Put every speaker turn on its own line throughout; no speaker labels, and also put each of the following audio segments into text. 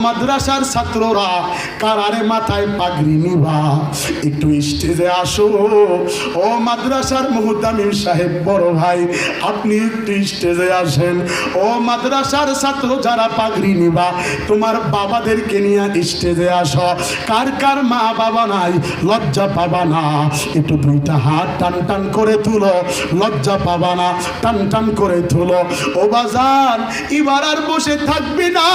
মাদ্রাসার ছাত্ররা কারারে মাথায় পাগড়ি নিবা, একটু স্টেজে আসো। ও মাদ্রাসার মুহতামিম সাহেব বড় ভাই, আপনি একটু স্টেজে আসেন। ও মাদ্রাসার ছাত্র যারা পাগড়ি নিবা, তোমার বাবাদেরকে নিয়ে স্টেজে আসো। কার কার মা বাবা নাই, লজ্জা পাবা না, একটু দুইটা হাত টান টান করে তুলো, লজ্জা পাবা না, টান টান করে তুলো। ও বাজার, এবার আর বসে থাকবি না,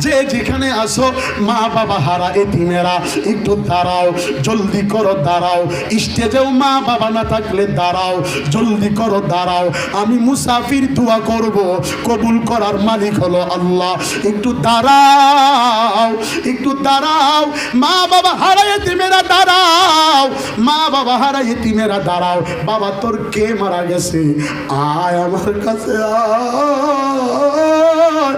যে যেখানে আসো মা বাবা হারা এতিমেরা, একটু দাঁড়াও, জলদি করো দাঁড়াও। স্টেজেও মা বাবা না থাকলে দাঁড়াও, জলদি করো দাঁড়াও। আমি মুসাফির দোয়া করব, কবুল করার মালিক হলো আল্লাহ। একটু দাঁড়াও, একটু দাঁড়াও। মা বাবা হারা এতিমেরা দাঁড়াও, মা বাবা হারা এতিমেরা দাঁড়াও। বাবা তোর কে মারা গেছে, আয় আমার কাছে আয়,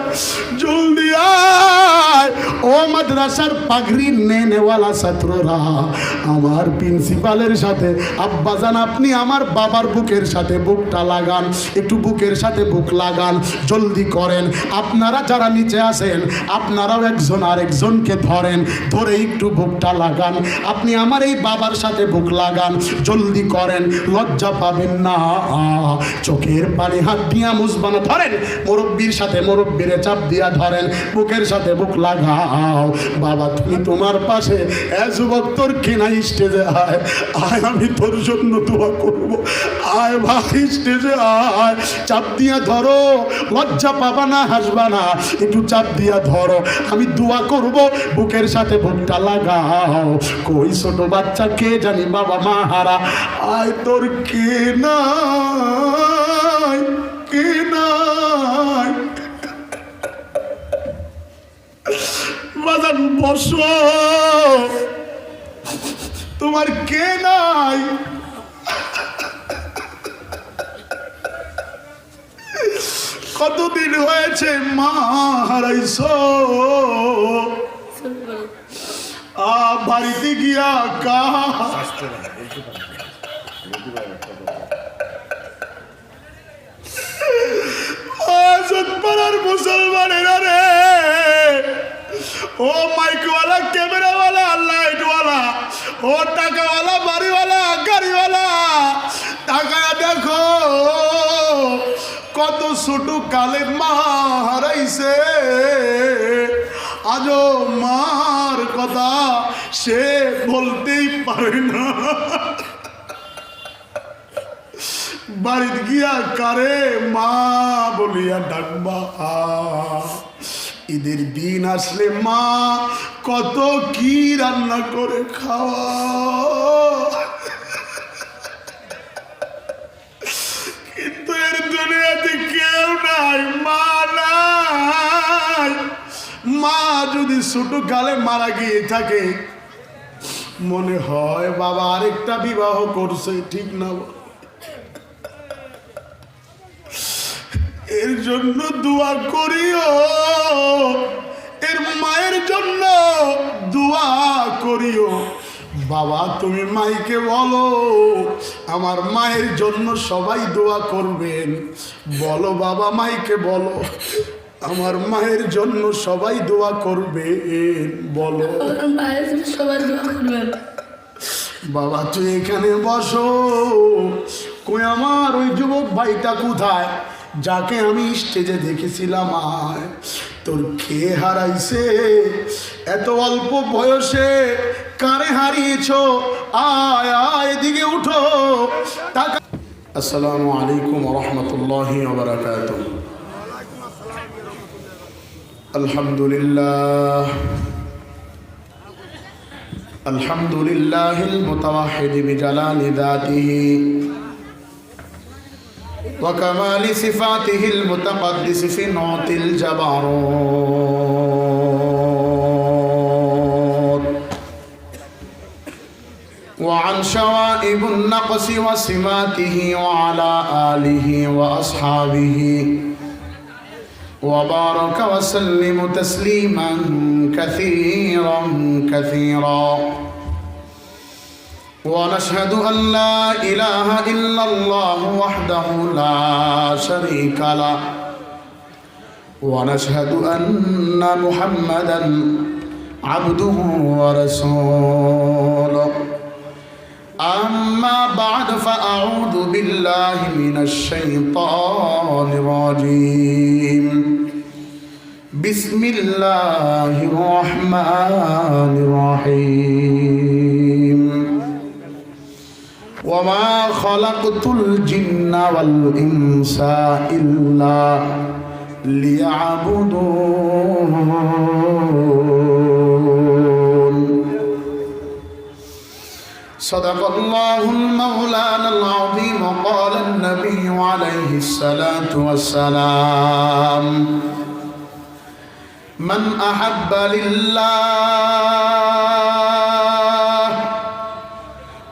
জলদি আয়। ও মাদ্রাসার পাগড়ি নেওয়ালা ছাত্ররা, আমার প্রিন্সিপালের সাথে আব্বাজান আপনি আমার বাবার বুকের সাথে বুকটা লাগান, একটু বুকের সাথে বুক লাগান, জলদি করেন। আপনারা যারা নিচে আছেন, আপনারাও একজন আরেকজনকে ধরেন, ধরে একটু বুকটা লাগান। আপনি আমার এই বাবার সাথে বুক লাগান, জলদি করেন, লজ্জা পাবেন না। চোখের পানি হাত দিয়া মুসবানা ধরেন, মুরব্বীর সাথে মুরব্বীরে চাপ দিয়া ধরেন, বুকের সাথে বুক লাগাও। বাবা তুমি তোমার পাশে, যুবক তোর কেনা স্টেজে আয়, আয় আমি তোর জন্য দোয়া করব। আয় ভাই স্টেজে আয়, চাপ দিয়া ধরো, লজ্জা পাবা না, হাসবা না, একটু চাপ দিয়া ধরো, আমি দোয়া করব। বুকের সাথে বুকটা লাগাও। কই ছোট বাচ্চা কে জানি বাবা মা হারা, আয় তোর কে নাই, কে নাই। বাজান বসো, তোমার কে নাই? কতদিন হয়েছে মা হারাইছো, বাড়িতে গিয়া পাড়ার মুসলমানেরা রে, ও মাইকওয়ালা, ক্যামেরাওয়ালা, লাইটওয়ালা, ও টাকাওয়ালা, বাড়িওয়ালা, গাড়িওয়ালা, টাকায় দেখো কত ছোট কালে মা হারাইছে। আজও মার কথা সে বলতেই পারে না। বাড়িতে গিয়া কারে মা বলিয়া ডাকবা। ঈদের দিন আসলে মা কত কি রান্না করে খাওয়া, কিন্তু এর দুনিয়াতে কেউ নাই, মা নাই। মা যদি ছোট কালে মারা গিয়ে থাকে, মনে হয় বাবা আরেকটা বিবাহ করছে, ঠিক না? এর জন্য দোয়া করিও, এর মায়ের জন্য দোয়া করিও। বাবা তুমি মাইকে বলো, আমার মায়ের জন্য সবাই দোয়া করবেন। বলো বাবা, মাইকে বলো, আমার মায়ের জন্য সবাই দোয়া করবেন। বলো
সবাই দোয়া করবেন।
বাবা তুই এখানে বসো। কই আমার ওই যুবক ভাইটা কোথায়, যাকে আমি স্টেজে দেখেছিলাম? আয়, তোর কে হারাইছে এত অল্প বয়সে, কারে হারিয়েছ? আয় আয় এদিকে উঠো। আসসালামু আলাইকুম ওয়া রাহমাতুল্লাহি ওয়া বারাকাতুহু। আলহামদুলিল্লাহ, আলহামদুলিল্লাহিল মুতাওয়াহিদ বিজালালি যাতিহি وكمال صفاته المتقدس في نعت الجبروت، وعن شوائب النقص وسماته، وعلى آله وأصحابه، وبارك وسلم تسليما كثيرا كثيرا. ونشهد أن لا إله إلا الله وحده لا شريك له، ونشهد أن محمدا عبده ورسوله أما بعد فأعوذ بالله من الشيطان الرجيم بسم الله الرحمن الرحيم وما خلقت الجن والإنس إلا ليعبدون صدق الله المولانا العظيم وقال النبي عليه الصلاة والسلام من أحب لله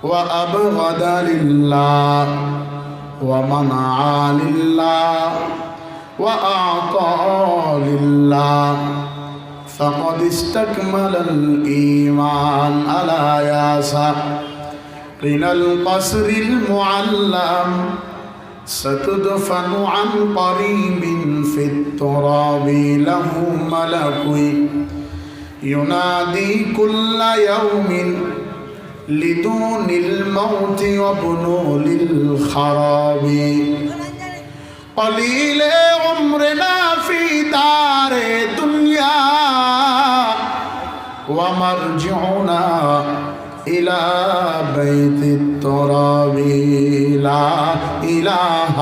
وأبغض لله ومنع لله وأعطى لله فقد استكمل الإيمان ألا يا ساقين القصر المعلم ستدفن عن قريب في التراب له ملك ينادي كل يوم لدون الموت وابنوا للخراب قليل عمرنا في دار الدنيا ومرجعنا إلى بيت التراب لا إله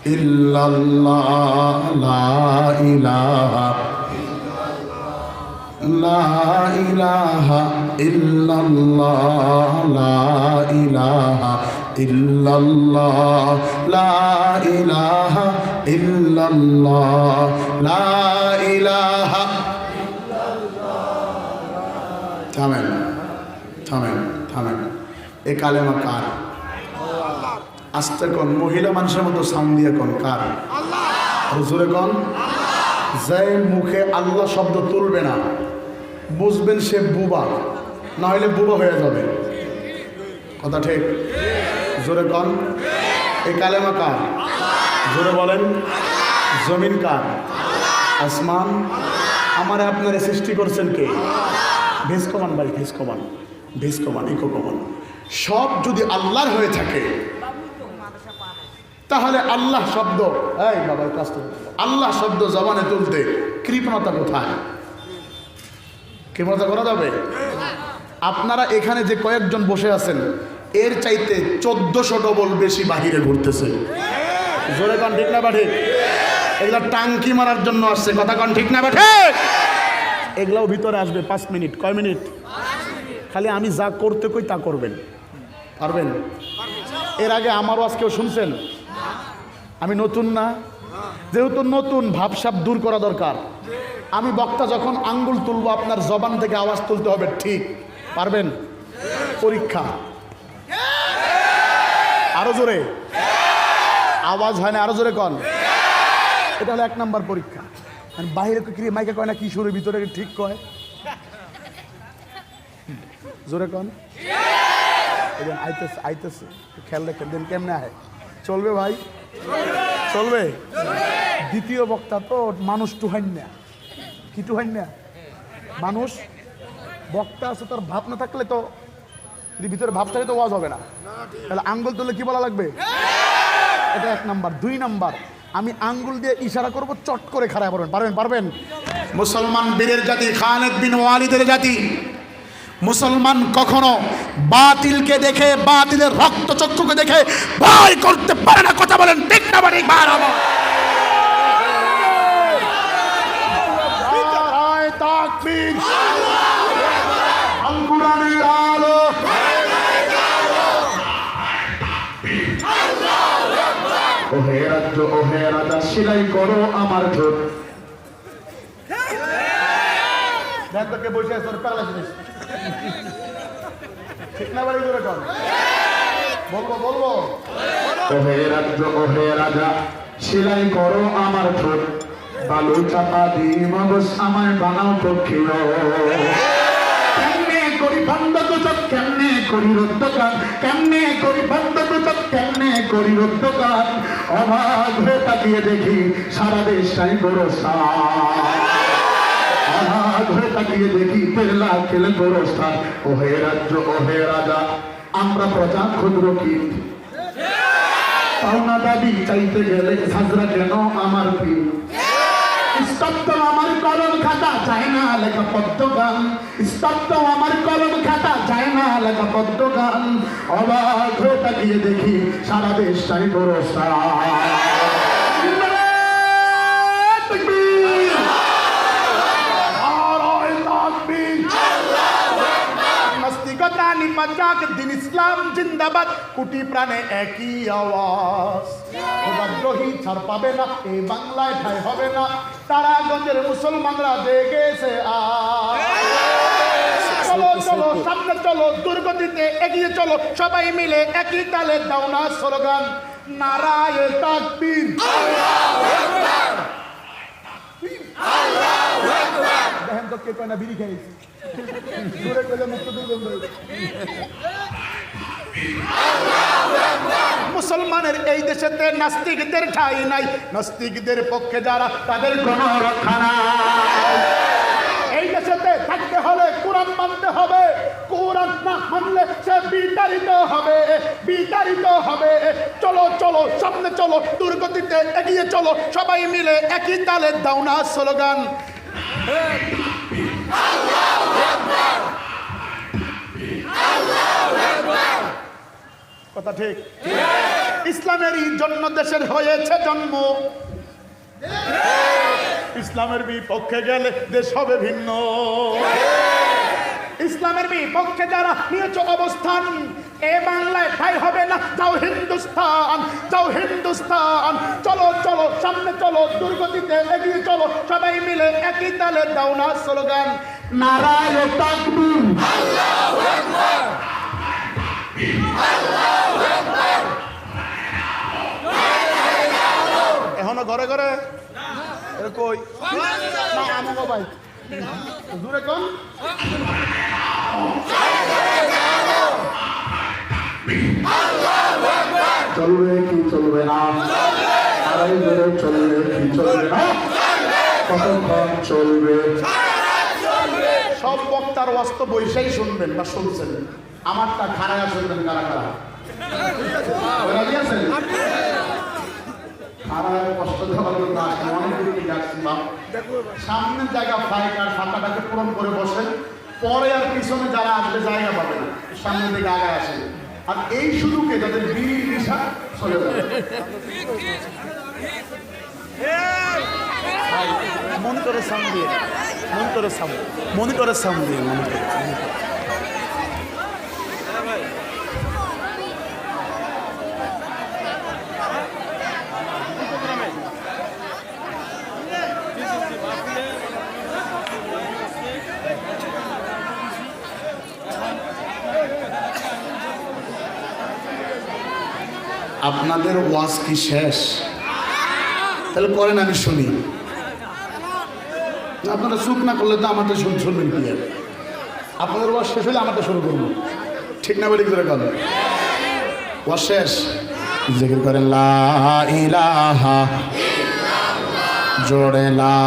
إلا الله لا إله لا إله إلا الله لا إله إلا الله لا إله إلا الله لا إله থামেন থামেন থামেন এ কালেমা কার? আস্তে কোন মহিলা মানুষের মতো সাউন্ড দিয়ে কোন কার? হুজুরে কোন যে মুখে আল্লাহ শব্দ তুলবে না বুঝবেন সে বুবা, না হলে বুবা হয়ে যাবে। কথা ঠিক? জোরে কন এই কালেমা কার? জোরে বলেন। জমিন কার? আসমান। আমারে আপনারে সৃষ্টি করছেন কে? ভেজ কমান ভাই, ভেজ কমান, ভেজ কমান, ইকো কমান। সব যদি আল্লাহর হয়ে থাকে তাহলে আল্লাহ শব্দ, এই বাবা কাজ তো, আল্লাহ শব্দ জবানে তুলতে কৃপণতা কোথায়? কৃপণতা করা যাবে? আপনারা এখানে যে কয়েকজন বসে আছেন এর চাইতে 1400 ডবল বেশি বাহিরে ঘুরতেছে। জোরে কন ঠিক না বাঠে? এগুলা টাঙ্কি মারার জন্য আসছে। কথা কন ঠিক না বাঠে? এগুলাও ভিতরে আসবে 5 মিনিট। কয় মিনিট? খালি আমি যা করতে কই তা করবেন। পারবেন? এর আগে আমারও আজকেও শুনছেন? আমি নতুন না, যেহেতু নতুন ভাবসাব দূর করা দরকার। আমি বক্তা যখন আঙ্গুল তুলবো আপনার জবান থেকে আওয়াজ তুলতে হবে, ঠিক? পারবেন? পরীক্ষা। আরো জোরে আওয়াজ হয় না, আরো জোরে কন। এটা হলো 1 নাম্বার পরীক্ষা। বাইরে মাইকে কয় না কি সুরের ভিতরে ঠিক কয়? জোরে কন। আইতেছে আইতেছে, খেয়াল রেখেন। দেন কেমনে আয়? চলবে ভাই, চলবে। দ্বিতীয় বক্তা তো মানুষ টুহাইন না। কি টুহাইন না? মানুষ। বক্তা আছে, তার ভাব না থাকলে তো, যদি ভিতরে ভাব থাকে তো ওয়াজ হবে না। তাহলে আঙ্গুল তুললে কি বলা লাগবে? এটা 1 নাম্বার। 2 নাম্বার, আমি আঙ্গুল দিয়ে ইশারা করব, চট করে খাড়া পড়বেন। পারবেন? পারবেন? মুসলমান বীরের জাতি, খালিদ বিন ওয়ালিদের জাতি। মুসলমান কখনো বাতিলকে দেখে, বাতিলের রক্ত চক্ষুকে দেখে ভয় করতে পারে না। কথা বলেন ঠিক না বাড়ি? তাকবীর, আঙ্গুরানের আলো। ওহে রাজ্য, ওহে রাজা, সেলাই করো আমার ঠোঁট। দেখকে বসে আছে, ঠিক না বাড়ি? জোরে কর। বলবো বলবো। ওহে রাজ্য, ওহে রাজা, সেলাই করো আমার ঠোঁট। বালু চাপা দিয়ে মগজ আমায় বানাও পক্ষীয়। কেমনে করি বন্ধ তো চোখ, কেমনে
করি রুদ্ধকান, কেমনে করি বন্ধ দুচক, কেমনে করি রুদ্ধকান। অবাক হয়ে তাকিয়ে দেখি সারা দেশটাই গোরস্থান, অবাক হয়ে তাকিয়ে দেখি কেল্লা কেলে গোরস্থান। ও হে রাজ্য, ও হে রাজা, আমরা প্রজা ক্ষুদ্র কীট, পাওনা দাবি চাইতে গেলে হাজরা কেন আমার পীর। স্তব্ধ আমার কলম খাতা, চায় না লেখা পদ্ম গান, স্তব্ধ আমার কলম খাতা, চায় না লেখা পদ্ম গান। অবাক হয়ে তাকিয়ে দেখি সারা দেশটাই গোরস্থান। নাস্তিকতা নিপাচাক দিন ইসলাম জিন্দাবাদ, কুটি প্রাণে একই আওয়াজ। খোদাদ্রোহী ছাড় পাবে না, এই বাংলায় ঠাই হবে না, তারাগঞ্জের মুসলমানরা জেগেছে আজ। চলো চলো সামনে চলো, দুর্গতিতে এগিয়ে চলো, সবাই মিলে একই তালে দাও না স্লোগান, নারায়ে তাকবীর, দেখেন তো কে কয় না বিড়ি খেয়েছি, দূরে গেলে মুক্ত দুর্গন্ধ। মুসলমানের এই দেশেতে নাস্তিকদের ঠাঁই নাই, নাস্তিকদের পক্ষে যারা তাদের কোনো রক্ষা নাই। এই দেশেতে থাকতে হলে কোরআন মানতে হবে, কোরআন না মানলে সে বিতাড়িত হবে, বিতাড়িত হবে। চলো চলো সামনে চলো, দুর্গতিতে এগিয়ে চলো, সবাই মিলে একই তালে দাও না স্লোগান, কথা ঠিক। ইসলামেরই জন্য দেশের হয়েছে জন্ম, ইসলামের বিপক্ষে গেলে দেশ হবে ভিন্ন। ইসলামের বিপক্ষে যারা নিয়েছে অবস্থান, এ বাংলায় ঠাই হবে না, যাও হিন্দুস্তান, যাও হিন্দুস্তান। চলো চলো সামনে চলো, দুর্গতিতে এগিয়ে চলো, সবাই মিলে একই তালে দাও না স্লোগান, নারায়ে তাকবীর, আল্লাহু আকবার, আল্লাহু আকবার। এখনো ঘরে ঘরে কই না আমাকে ভাই দূরে কোন চলবে কি চলবে না, আড়াই ধরে চলবে কি চলবে না, কতক্ষণ চলবে। সব বক্তার ওয়াস্ত বৈশাই শুনবেন বা শুনছেন, আমারটা খারায়া শুনবেন কারা কারা রাজি আছেন? কষ্ট দেওয়ার জন্য অনেক যাচ্ছি, সামনের জায়গা ফাঁকা, ফাঁকাটাকে পূরণ করে বসেন, পরে আর পিছনে যারা আসবে জায়গা পাবে না, সামনের দিকে আগে আসে। আর এই সুযোগে যাদের বিড়ি নিশা চলে যাবে, মনিটরের সামনে দিয়ে, মনিটরের সামনে, মনিটরের সামনে দিয়ে, মনিটর।
আপনাদের ওয়াজ কি শেষ? তাহলে করেন আমি শুনি, আপনারা চুপ না করলে তো আমারটা শুনবেন কি? আপনাদের ওয়াজ শেষ হলে আমারটা শুরু করবো, ঠিক না? বলি করে গেল ওয়াজ শেষ, জিকির করেন লা ইলাহা জোড়ে লা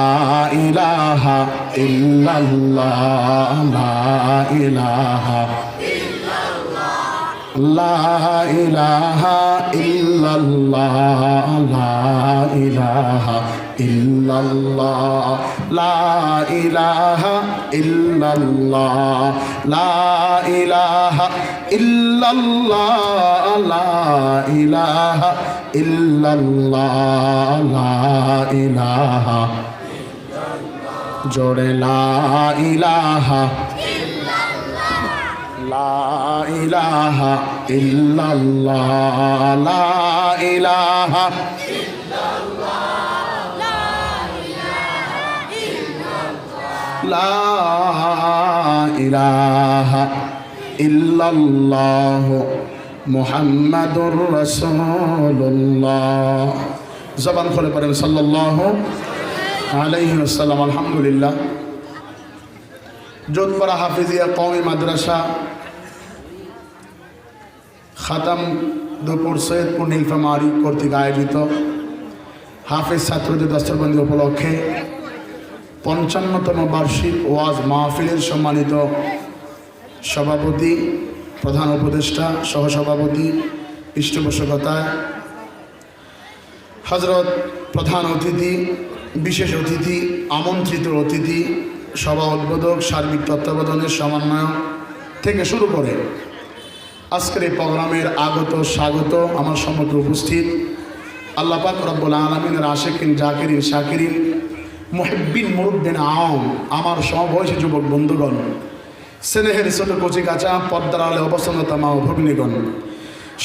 ইলাহা ইল্লাল্লাহ, লা ইলাহা লা ইলাহা ইল্লাল্লাহ, লা ইলাহা ইল্লাল্লাহ, লা ইলাহা ইল্লাল্লাহ, লা ইলাহা ইল্লাল্লাহ, লা ইলাহা ইল্লাল্লাহ, লা ইলাহা জোড়ে লা ইলাহা লা ইলাহা ইল্লাল্লাহ, লা ইলাহা লা ইলাহা ইল্লাল্লাহ মুহাম্মাদুর রাসূলুল্লাহ। জবান খুলে পড়েন সাল্লাল্লাহু আলাইহি ওয়াসাল্লাম। আলহামদুলিল্লাহ, যোধপাড়া হাফিজিয়া কওমি মাদ্রাসা খাতাম দুপুর সৈয়দপুর নীলফামারী কর্তৃক আয়োজিত হাফেজ ছাত্রদের দস্তরবন্দি উপলক্ষে 55তম বার্ষিক ওয়াজ মাহফিলের সম্মানিত সভাপতি, প্রধান উপদেষ্টা, সহসভাপতি, পৃষ্ঠপোষকতায় হজরত প্রধান অতিথি, বিশেষ অতিথি, আমন্ত্রিত অতিথি, সভা উদ্বোধক, সার্বিক তত্ত্বাবধানের সমন্বয়ক থেকে শুরু করে আজকের এই প্রোগ্রামের আগত স্বাগত আমার সম্মুখে উপস্থিত আল্লাহ পাক রব্বুল আলামিনের আশিকিন, জাকিরিন, শাকিরিন, মুহিব্বিন, মুরুব্বিন আওয়াম, আমার সমবয়সী যুবক বন্ধুগণ, স্নেহের ছোট কচি কাঁচা পর্দার আলে অবসন্নতা মা ও ভগ্নীগণ,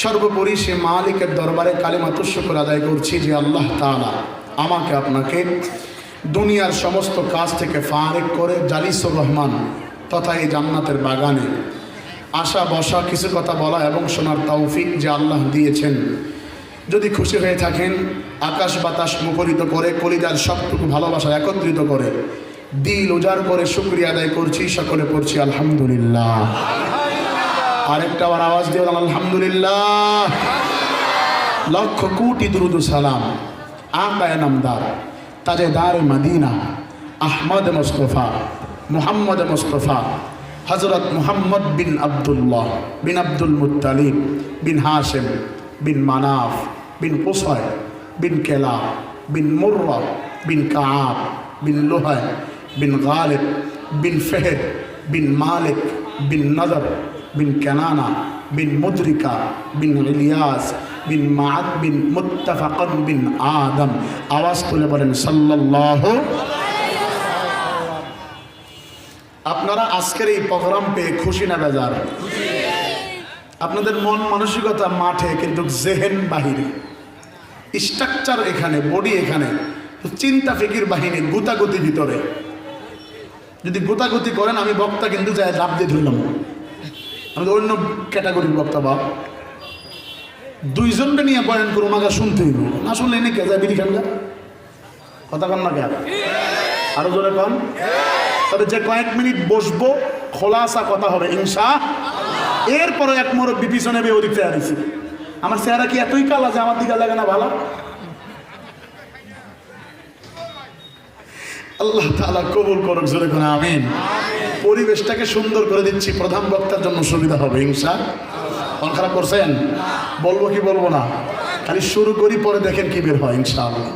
সর্বোপরি সে মালিকের দরবারে কালিমাতুশ শুকর আদায় করছি যে আল্লাহ তাআলা আমাকে আপনাকে দুনিয়ার সমস্ত কাজ থেকে ফারেক করে জালিসুর রহমান তথা এই জান্নাতের বাগানে আসা বসা, কিছু কথা বলা এবং শোনার তৌফিক যে আল্লাহ দিয়েছেন। যদি খুশি হয়ে থাকেন, আকাশ বাতাস মুখরিত করে কলিজার সবটুকু ভালোবাসা একত্রিত করে দিল উজাড় করে শুকরিয়া আদায় করছি। সকলে পড়ছি আলহামদুলিল্লাহ। আরেকটা আবার আওয়াজ দিয়ে আলহামদুলিল্লাহ। লক্ষ কোটি দুরুদ সালাম আকায়ে নামদার, তাজেদার মদিনা, আহমদ মুস্তফা, মুহাম্মদ মুস্তফা, হজরত মুহাম্মদ বিন আবদুল্লাহ বিন আব্দুল মুত্তালিব বিন হাশিম বিন মানাফ বিন কুসাই বিন কেলা বিন মুর্রা বিন কাআব বিন লুহাই বিন গালিব বিন ফেহের বিন মালিক বিন নদর বিন কেনানা বিন মুদ্রিকা বিন ইলিয়াস বিন মাআদ বিন মুত্তাফাকান বিন আদম। আওয়াজ তুলে বলেন সাল্লাল্লাহু। আপনারা আজকের এই প্রোগ্রাম পেয়ে খুশি না বেজার? আপনাদের মন মানসিকতা মাঠে, কিন্তু জেহেন বাহিরে, স্ট্রাকচার এখানে, বডি এখানে, চিন্তা ফিকির বাহিনী, গুতাগুতি ভিতরে। যদি গুতাগুতি করেন আমি বক্তা কিন্তু যাই লাভ দিয়ে ধরলাম, আমি তো অন্য ক্যাটাগরির বক্তা। বাপ দুইজনকে নিয়ে বয়ান করুন, আমাকে শুনতে হইব, না শুনলে এনে কে যায় বিড়ি খান গা? কথা কন না কে? আরো জোরে কন। তবে যে কয়েক মিনিট বসবো খোলাসা কথা হবে ইনশা। এরপরে এক মুরব্বি পিছনে বেয়ে ওদিক থেকে আসছি, আমার চেহারা কি এতই কালা যে আমার দিকে লাগে না ভালো? আল্লাহ তাআলা কবুল করুক, জোরে কোন আমিন। পরিবেশটাকে সুন্দর করে দিচ্ছি, প্রধান বক্তার জন্য সুবিধা হবে ইনশা। মন খারাপ করছেন? বলবো কি বলবো না? খালি শুরু করি, পরে দেখেন কি বের হয় ইনশাআল্লাহ।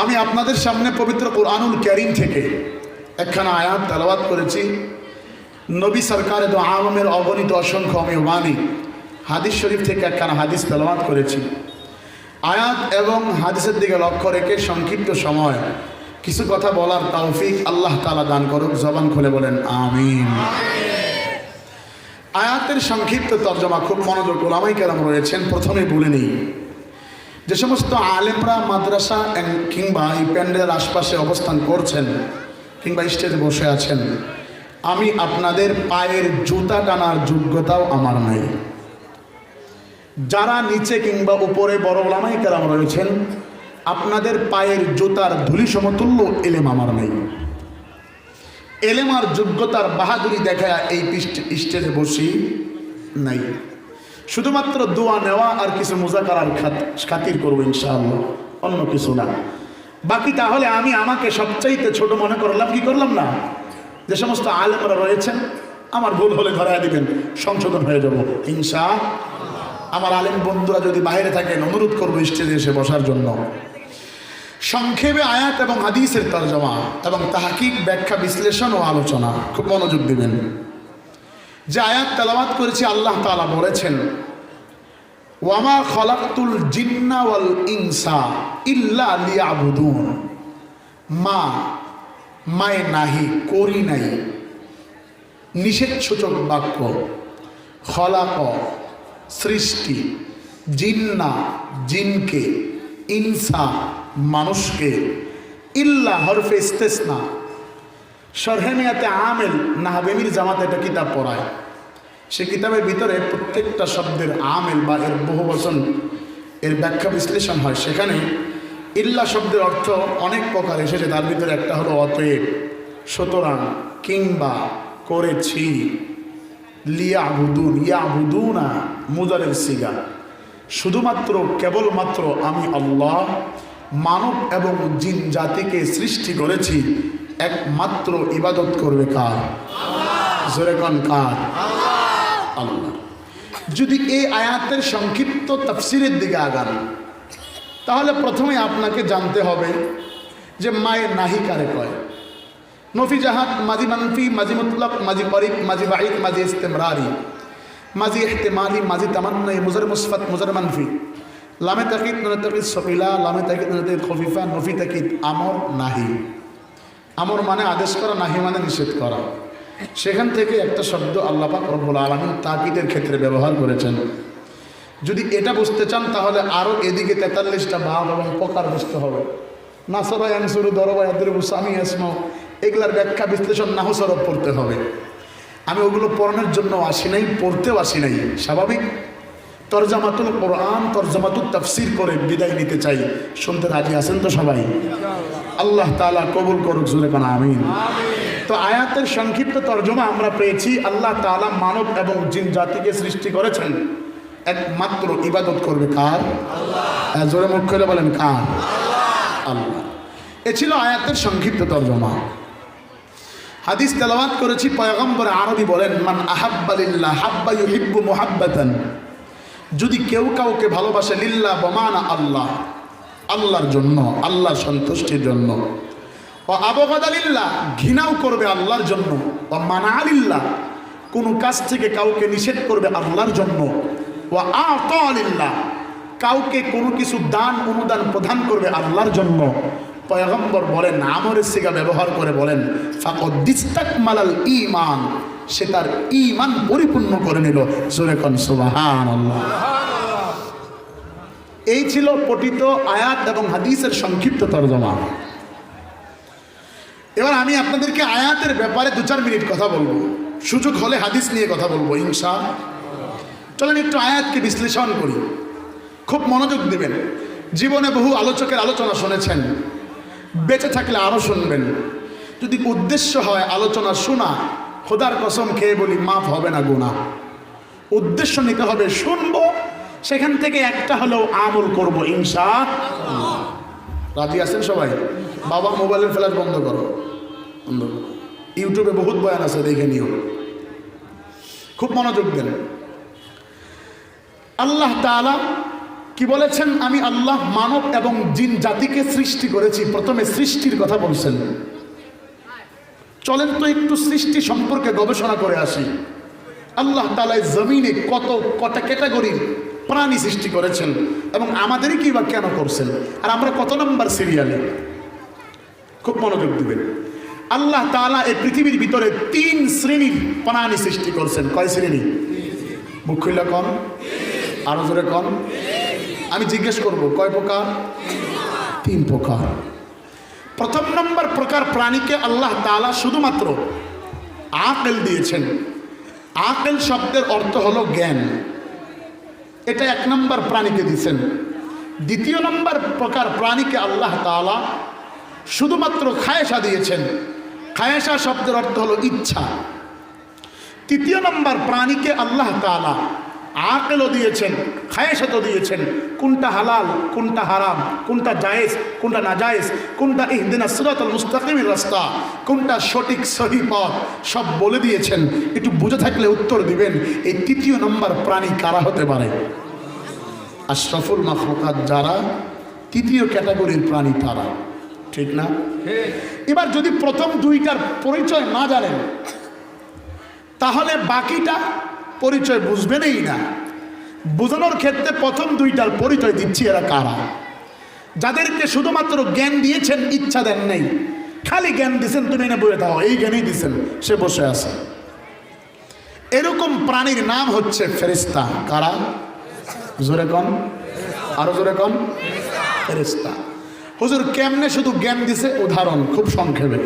আমি আপনাদের সামনে পবিত্র কুরআনুল কারীম থেকে একখানা আয়াত তেলাওয়াত করেছি। নবী সরকারে দো আলমের অগণিত অসংখ্য অমিয়বাণী হাদিস শরীফ থেকে একখানা হাদিস তেলাওয়াত করেছি। আয়াত এবং হাদিসের দিকে লক্ষ্য রেখে সংক্ষিপ্ত সময় কিছু কথা বলার তৌফিক আল্লাহ তাআলা দান করুক। জবান খুলে বলেন আমিন। আয়াতের সংক্ষিপ্ত তর্জমা খুব মনোযোগ ওলামায়ে কেরাম রয়েছেন। প্রথমে বলে নিই, যে সমস্ত আলেমরা মাদ্রাসা কিংবা এই প্যান্ডেলের আশপাশে অবস্থান করছেন কিংবা স্টেজে বসে আছেন, আমি আপনাদের পায়ের জুতা টানার যোগ্যতাও আমার নাই। যারা নিচে কিংবা উপরে বড় ওলামায়ে কেরাম রয়েছেন, আপনাদের পায়ের জুতার ধুলি সমতুল্য এলেম আমার নাই। এলেম আর যোগ্যতার বাহাদুরি দেখায় এই স্টেজে বসি নাই। শুধুমাত্র দোয়া নেওয়া আর কিছু মুজাকারার খাতির করবো ইনশাআল্লাহ, অন্য কিছু না। বাকি তাহলে আমি আমাকে সবচাইতে ছোট মনে করলাম, কি করলাম না? যে সমস্ত আলেমরা রয়েছেন, আমার ভুল হলে ধরায় দিবেন, সংশোধন হয়ে যাব ইনশাআল্লাহ। আমার আলেম বন্ধুরা যদি বাইরে থাকেন, অনুরোধ করবো স্টেজে এসে বসার জন্য। সংক্ষেপে আয়াত এবং হাদিসের তরজমা এবং তাহকিক, ব্যাখ্যা, বিশ্লেষণ ও আলোচনা খুব মনোযোগ দিবেন। যে আয়াত তেলাওয়াত করেছি, আল্লাহ তাআলা বলেছেন, ওয়ামা খলাকতুল জিন্না ওয়াল ইনসা ইল্লা লিয়াবুদুন। মায়ে নাহি, করি নাই, নিষেধসূচক বাক্য। খলাক সৃষ্টি, জিন্না জিনকে, ইনসা মানুষকে, ইল্লা হরফে ইস্তেসনা, শরহেমিয়াতে আমেল নাহবেমির জামাতে একটা কিতাব পড়ায়। সে কিতাবের ভিতরে প্রত্যেকটা শব্দের আমেল বা এর বহু বচন, এর ব্যাখ্যা বিশ্লেষণ হয়। সেখানে ইল্লা শব্দের অর্থ অনেক প্রকার এসেছে। তার ভিতরে একটা হলো অতএব, সুতরাং, কিংবা, করেছি, লিয়াবুদুন, ইয়াবুদুনা মুদারের সিগা, শুধুমাত্র কেবলমাত্র আমি আল্লাহ মানব এবং জিন জাতিকে সৃষ্টি করেছি, একমাত্র ইবাদত করবে কার? জোরে কোন কার? আল্লাহ। যদি এই আয়াতের সংক্ষিপ্ত তাফসিরের দিকে আগান, তাহলে প্রথমে আপনাকে জানতে হবে যে মায়ের নাহি কারে কয়। নফি জাহাদ, মাজি মানফি, মাজি মুতলাক, মাজি করিব, মাজি বাঈদ, মাজি ইস্তেমরারি, মাজি ইহতিমালি, মাজি তামান্নাই, মুজার মুসফাত, মুজার মানফি, লামে তাকিদ, নুনে তাকিদ সকিলা, লামে তাকিদ, নুনে তাকিদ খফিফা, নফি তাকিদ, আমর নাহি। আমর মানে আদেশ করা, নাহি মানে নিষেধ করা। সেখান থেকে একটা শব্দ আল্লাহ পাক রব্বুল আলামিন তাকিদের ক্ষেত্রে ব্যবহার করেছেন। যদি এটা বুঝতে চান তাহলে আরও এদিকে 43টা ভাব এবং প্রকার বুঝতে হবে। নাসরা ইয়ানসুরু, দরবা ইয়াদরিবু, সামি ইয়াসমাউ, এগুলার ব্যাখ্যা বিশ্লেষণ নাহু সরফ পড়তে হবে। আমি ওগুলো পড়ানোর জন্য আসি নাই, পড়তেও আসি নাই, স্বাভাবিক। তরজামাতুল কোরআন, তরজামাতুল তাফসির করে বিদায় নিতে চাই। শুনতে রাজি আছেন তো সবাই? আল্লাহ তাআলা কবুল করুক, জোরে কোন আমিন। তো আয়াতের সংক্ষিপ্ত তর্জমা আমরা পেয়েছি, আল্লাহ তাআলা মানব এবং জিন জাতিকে সৃষ্টি করেছেন, একমাত্র ইবাদত করবে কার? আল্লাহ। জোরে মুখ খুলে বলেন কার? আল্লাহ। এ ছিল আয়াতের সংক্ষিপ্ত তর্জমা। হাদিস তেলাওয়াত করেছি, পয়গম্বর আরবি বলেন, মান আহাব্বা লিল্লাহ হাব্বা ইউহিব্বু মুহাব্বাতান, যদি কেউ কাউকে ভালোবাসে, লিল্লাহ বমানা আল্লাহ, আল্লাহর জন্য, আল্লাহর সন্তুষ্টির জন্য, ও আবগাদা লিল্লাহ, ঘৃণাও করবে আল্লাহর জন্য, ও মানা লিল্লাহ, কোনো কাজ থেকে কাউকে নিষেধ করবে আল্লাহর জন্য, ও আতা লিল্লাহ, কাউকে কোনো কিছু দান অনুদান প্রদান করবে আল্লাহর জন্য। পয়গম্বর বলেন, আমরের সিগা ব্যবহার করে বলেন, ফাকাদ ইস্তাকমালাল ঈমান, সে তার ঈমান পরিপূর্ণ করে নিল। জোরে কোন সুবহানাল্লাহ। এই ছিল পঠিত আয়াত এবং হাদিসের সংক্ষিপ্ত তরজমা। এবার আমি আপনাদেরকে আয়াতের ব্যাপারে 2-4 মিনিট কথা বলবো, সুযোগ হলে হাদিস নিয়ে কথা বলবো ইনশাআল্লাহ। চলেন একটু আয়াতকে বিশ্লেষণ করি, খুব মনোযোগ দিবেন। জীবনে বহু আলোচকের আলোচনা শুনেছেন, বেঁচে থাকলে আরও শুনবেন। যদি উদ্দেশ্য হয় আলোচনা শোনা, খোদার কসম খেয়ে বলি মাফ হবে না গুনাহ। উদ্দেশ্য নিতে হবে, শুনবো, সেখান থেকে একটা হলেও আমল করব ইনশাআল্লাহ। রাজি আছেন সবাই? বাবা মোবাইলের ফ্ল্যাশ বন্ধ করো, বন্ধ করো। ইউটিউবে বহুত বয়ান আছে, দেখে নিও, খুব মনোযোগ দেন। আল্লাহ তাআলা কি বলেছেন? আমি আল্লাহ মানব এবং জিন জাতিকে সৃষ্টি করেছি। প্রথমে সৃষ্টির কথা বলছেন। চলেন তো একটু সৃষ্টি সম্পর্কে গবেষণা করে আসি। আল্লাহ তাআলা জমিনে কটা ক্যাটাগরির প্রাণী সৃষ্টি করেছেন এবং আমাদেরই কি বা কেন করছেন, আর আমরা কত নম্বর সিরিয়ালে? খুব মনোযোগ দিবেন। আল্লাহ তাআলা এই পৃথিবীর ভিতরে 3 শ্রেণীর প্রাণী সৃষ্টি করছেন। কয় শ্রেণী? মুখ খুলে কন, আরো জোরে কন। আমি জিজ্ঞেস করব, কয় প্রকার? 3 প্রকার। প্রথম নম্বর প্রকার প্রাণীকে আল্লাহ তাআলা শুধুমাত্র আকল দিয়েছেন। আকল শব্দের অর্থ হলো জ্ঞান, এটা 1 নম্বর প্রাণীকে দিয়েছেন। দ্বিতীয় নম্বর প্রকার প্রাণীকে আল্লাহ তাআলা শুধুমাত্র খায়েশা দিয়েছেন। খায়েশা শব্দের অর্থ হলো ইচ্ছা। তৃতীয় নম্বর প্রাণীকে আল্লাহ তাআলা আকলও দিয়েছেন, খায়েশাতও দিয়েছেন। কোনটা হালাল, কোনটা হারাম, কোনটা জায়েজ, কোনটা নাজায়েজ, কোনটা ইহদিনাস সিরাতাল মুস্তাকিমের রাস্তা, কোনটা সঠিক সহি পথ, সব বলে দিয়েছেন। একটু বুঝে থাকলে উত্তর দিবেন, এই তৃতীয় নম্বর প্রাণী কারা হতে পারে? আশরাফুল মাখলুকাত যারা, তৃতীয় ক্যাটাগরির প্রাণী তারা, ঠিক না? এবার যদি প্রথম 2টার পরিচয় না জানেন, তাহলে বাকিটা পরিচয় বুঝবেনই না। বোঝানোর ক্ষেত্রে প্রথম 2টার পরিচয় দিচ্ছি, এরা কারা? যাদেরকে শুধুমাত্র জ্ঞান দিয়েছেন, ইচ্ছা দেন নাই, খালি জ্ঞান দিয়েছেন, তুমি এনে বলে দাও, এই জ্ঞানই দিয়েছেন, সে বসে আছে। এরকম প্রাণীর নাম হচ্ছে ফেরেশতা। কারা? জোরে কন, আরো জোরে কন। ফেরেশতা। হুজুর কেমনে শুধু জ্ঞান দিছে? উদাহরণ খুব সংক্ষেপে,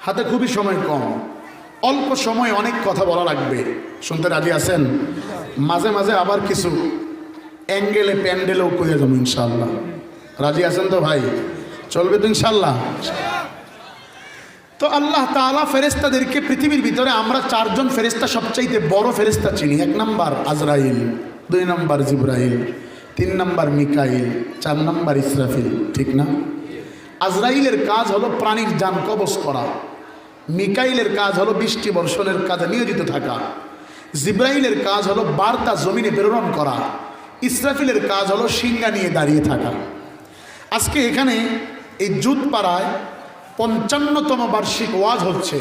হাতে খুবই সময় কম, অল্প সময় অনেক কথা বলা লাগবে। শুনতে রাজি আছেন? মাঝে মাঝে আবার কিছু অ্যাঙ্গেলে প্যান্ডেলেও করে যাবো ইনশাআল্লাহ। রাজি আছেন তো ভাই? চলবে তো ইনশাআল্লাহ? তো আল্লাহ তাআলা ফেরেশতাদেরকে পৃথিবীর ভিতরে আমরা চারজন ফেরেশতা সবচাইতে বড় ফেরেশতা চিনি। 1 নম্বর আজরাইল, 2 নম্বর জিবরাইল, 3 নম্বর মিকাইল, 4 নম্বর ইসরাফিল, ঠিক না? আজরাইলের কাজ হলো প্রাণীর জান কবজ করা, মিকাইলের কাজ হলো বৃষ্টি বর্ষণের কাজে নিয়োজিত থাকা, জিবরাইলের কাজ হলো বার্তা জমিনে প্রেরণ করা, ইসরাফিলের কাজ হলো সিংহা নিয়ে দাঁড়িয়ে থাকা। আজকে এখানে এই জুতপাড়ায় 55তম বার্ষিক ওয়াজ হচ্ছে।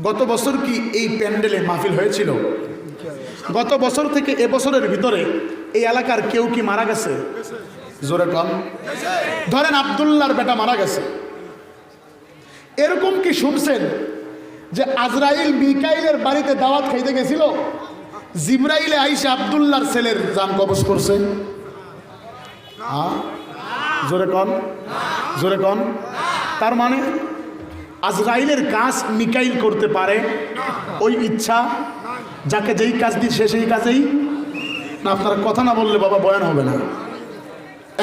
গত বছর কি এই প্যান্ডেলে মাহফিল হয়েছিল? গত বছর থেকে এবছরের ভিতরে এই এলাকার কেউ কি মারা গেছে? জোরে কম। ধরেন আব্দুল্লাহর বেটা মারা গেছে, এরকম কি শুনছেন যে আজরাইল মিকাইলের বাড়িতে দাওয়াত খাইতে গেছিল, জিবরাইলে আইসা আব্দুল্লাহর ছেলের জান কবজ করছেন? জোরে কন, জোরে কন। তার মানে আজরাইলের কাজ মিকাইল করতে পারে, ওই ইচ্ছা যাকে যেই কাজ দিচ্ছে সেই কাজেই না। আপনারা কথা না বললে বাবা বয়ান হবে না।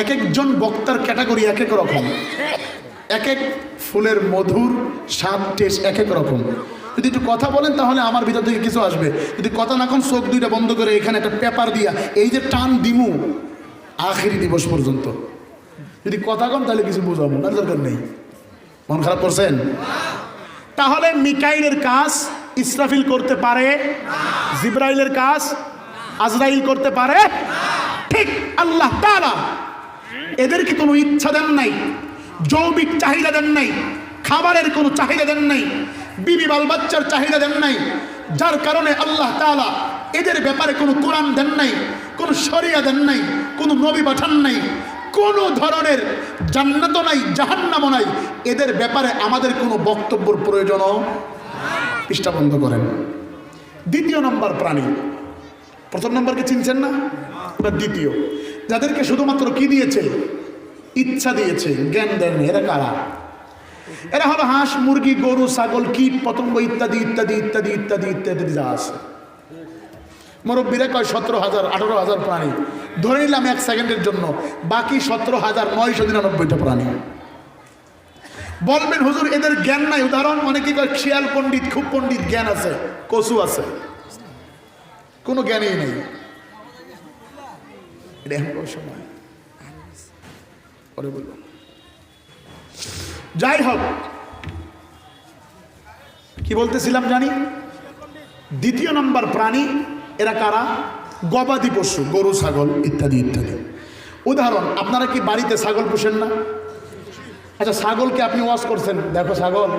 এক একজন বক্তার ক্যাটাগরি এক এক রকম, এক এক ফুলের মধুর স্বাদ টেস্ট এক এক রকম। যদি একটু কথা বলেন তাহলে আমার ভিতর থেকে কিছু আসবে, যদি কথা না কোন চোখ দুইটা বন্ধ করে এখানে একটা পেপার দিয়া এই যে টান দিমু আখিরি দিবস পর্যন্ত, যদি কথা কম তাহলে কিছু বুঝাবো না, দরকার নেই। মন খারাপ করছেন? তাহলে মিকাইলের কাজ ইসরাফিল করতে পারে, জিবরাইলের কাজ আজরাইল করতে পারে। ঠিক আল্লাহ তাআলা এদেরকে কোনো ইচ্ছা দেন নাই, যৌবিক চাহিদা দেন নাই, খাবারের কোনো চাহিদা দেন নাই, বিবি বাল বাচ্চার চাহিদা দেন নাই, যার কারণে আল্লাহ তাআলা এদের ব্যাপারে কোনো কোরআন দেন নাই, কোনো শরিয়া দেন নাই, কোনো নবী পাঠান নাই, কোনো ধরনের জান্নাত নাই জাহান্নামও নাই। এদের ব্যাপারে আমাদের কোনো বক্তব্যের প্রয়োজনও। পৃষ্ঠা বন্ধ করেন। 2 নম্বর প্রাণী। 1 নম্বরকে চিনছেন না? এবার 2, যাদেরকে শুধুমাত্র কি দিয়েছে? ইচ্ছা দিয়েছে, জ্ঞান দেন। এরা কারা? এরা হলো হাঁস, মুরগি, গরু, ছাগল, কীট পতঙ্গ ইত্যাদি ইত্যাদি ইত্যাদি ইত্যাদি ইত্যাদি যা আছে। মুরব্বীরা কয় 17,000 18,000 প্রাণী, ধরে নিলাম 1 সেকেন্ডের জন্য, বাকি 17,999টা প্রাণী। বলবেন হুজুর এদের জ্ঞান নাই। উদাহরণ অনেকে কয় খেয়াল পণ্ডিত, খুব পণ্ডিত, জ্ঞান আছে, কচু আছে, কোনো জ্ঞানই নেই। এটা এখন সময় পরে বলবো। যাই হোক, কি বলতেছিলাম জানি? 2 নম্বর প্রাণী। এরা কারা? গবাদি পশু, গরু, ছাগল ইত্যাদি ইত্যাদি। উদাহরণ, আপনারা কি বাড়িতে ছাগল পোষেন না? আচ্ছা, ছাগলকে আপনি ওয়াজ করছেন, দেখো ছাগল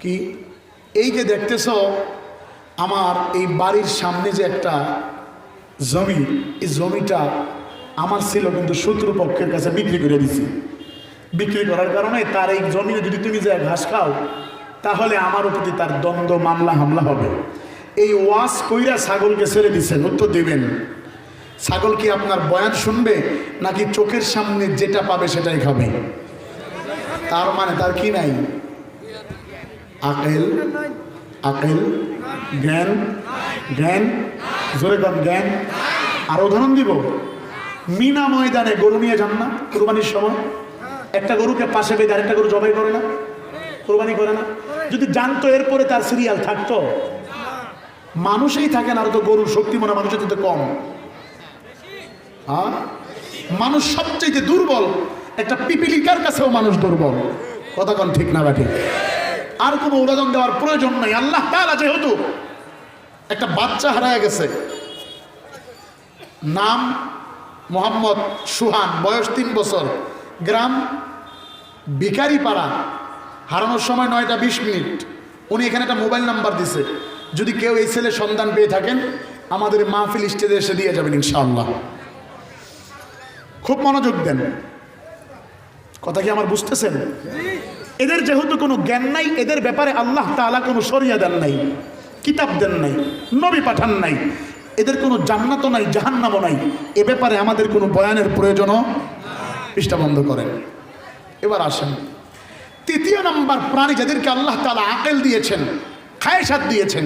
কি, এই যে দেখতেছ আমার এই বাড়ির সামনে যে একটা জমি, এই জমিটা আমার ছিল, কিন্তু শত্রুপক্ষের কাছে বিক্রি করে দিছি। বিক্রি করার কারণে তার এই জমিনে যদি তুমি যে ঘাস খাও তাহলে আমার প্রতি তার দ্বন্দ্ব, মামলা হামলা হবে। এই ওয়াজ কইরা ছাগলকে ছেড়ে দিচ্ছেন, উত্তর দেবেন। ছাগল কি আপনার বয়ান শুনবে নাকি চোখের সামনে যেটা পাবে সেটাই খাবে? তার মানে তার কি নাই? আকেল, আকেল, জ্ঞান, জ্ঞান, জোরে কম জ্ঞান। আর উদাহরণ দিব, মিনা ময়দানে গরু নিয়ে যান না কুরবানির সময়? একটা গরুকে পাশে বেঁধে আরেকটা গরু জবাই করে না, কোরবানি করে না? যদি জানতো এরপরে তার সিরিয়াল থাকতো। মানুষই থাকে না, আর তো গরুর শক্তি মনে মানুষের তো কম। হ্যাঁ, মানুষ সবচেয়ে দুর্বল, একটা পিপিলিকার কাছেও মানুষ দুর্বল। কথা কোন ঠিক না বাকি? আর কোনো উদাহরণ দেওয়ার প্রয়োজন নাই। আল্লাহ তাআলা যেহেতু একটা বাচ্চা হারায় গেছে, নাম মোহাম্মদ সুহান, বয়স 3 বছর, গ্রাম ভিখারিপাড়া, হারানোর সময় 9টা 20 মিনিট। উনি এখানে একটা মোবাইল নাম্বার দিছে, যদি কেউ এই ছেলে সন্ধান পেয়ে থাকেন আমাদের মাহফিল স্টেজে এসে দিয়ে যাবেন ইনশাআল্লাহ। খুব মনোযোগ দেন, কথা কি আমার বুঝতেছেন? এদের যেহেতু কোনো জ্ঞান নাই, এদের ব্যাপারে আল্লাহ তাআলা কোনো শরিয়া দেন নাই, কিতাব দেন নাই, নবী পাঠান নাই, এদের কোনো জান্নাতও নাই জাহান্নামও নাই। এ ব্যাপারে আমাদের কোনো বয়ানের প্রয়োজনও। পৃষ্ঠা বন্ধ করেন। এবার আসেন 3 নম্বর প্রাণী, যাদেরকে আল্লাহ তাআলা আকল দিয়েছেন, খায়সাত দিয়েছেন,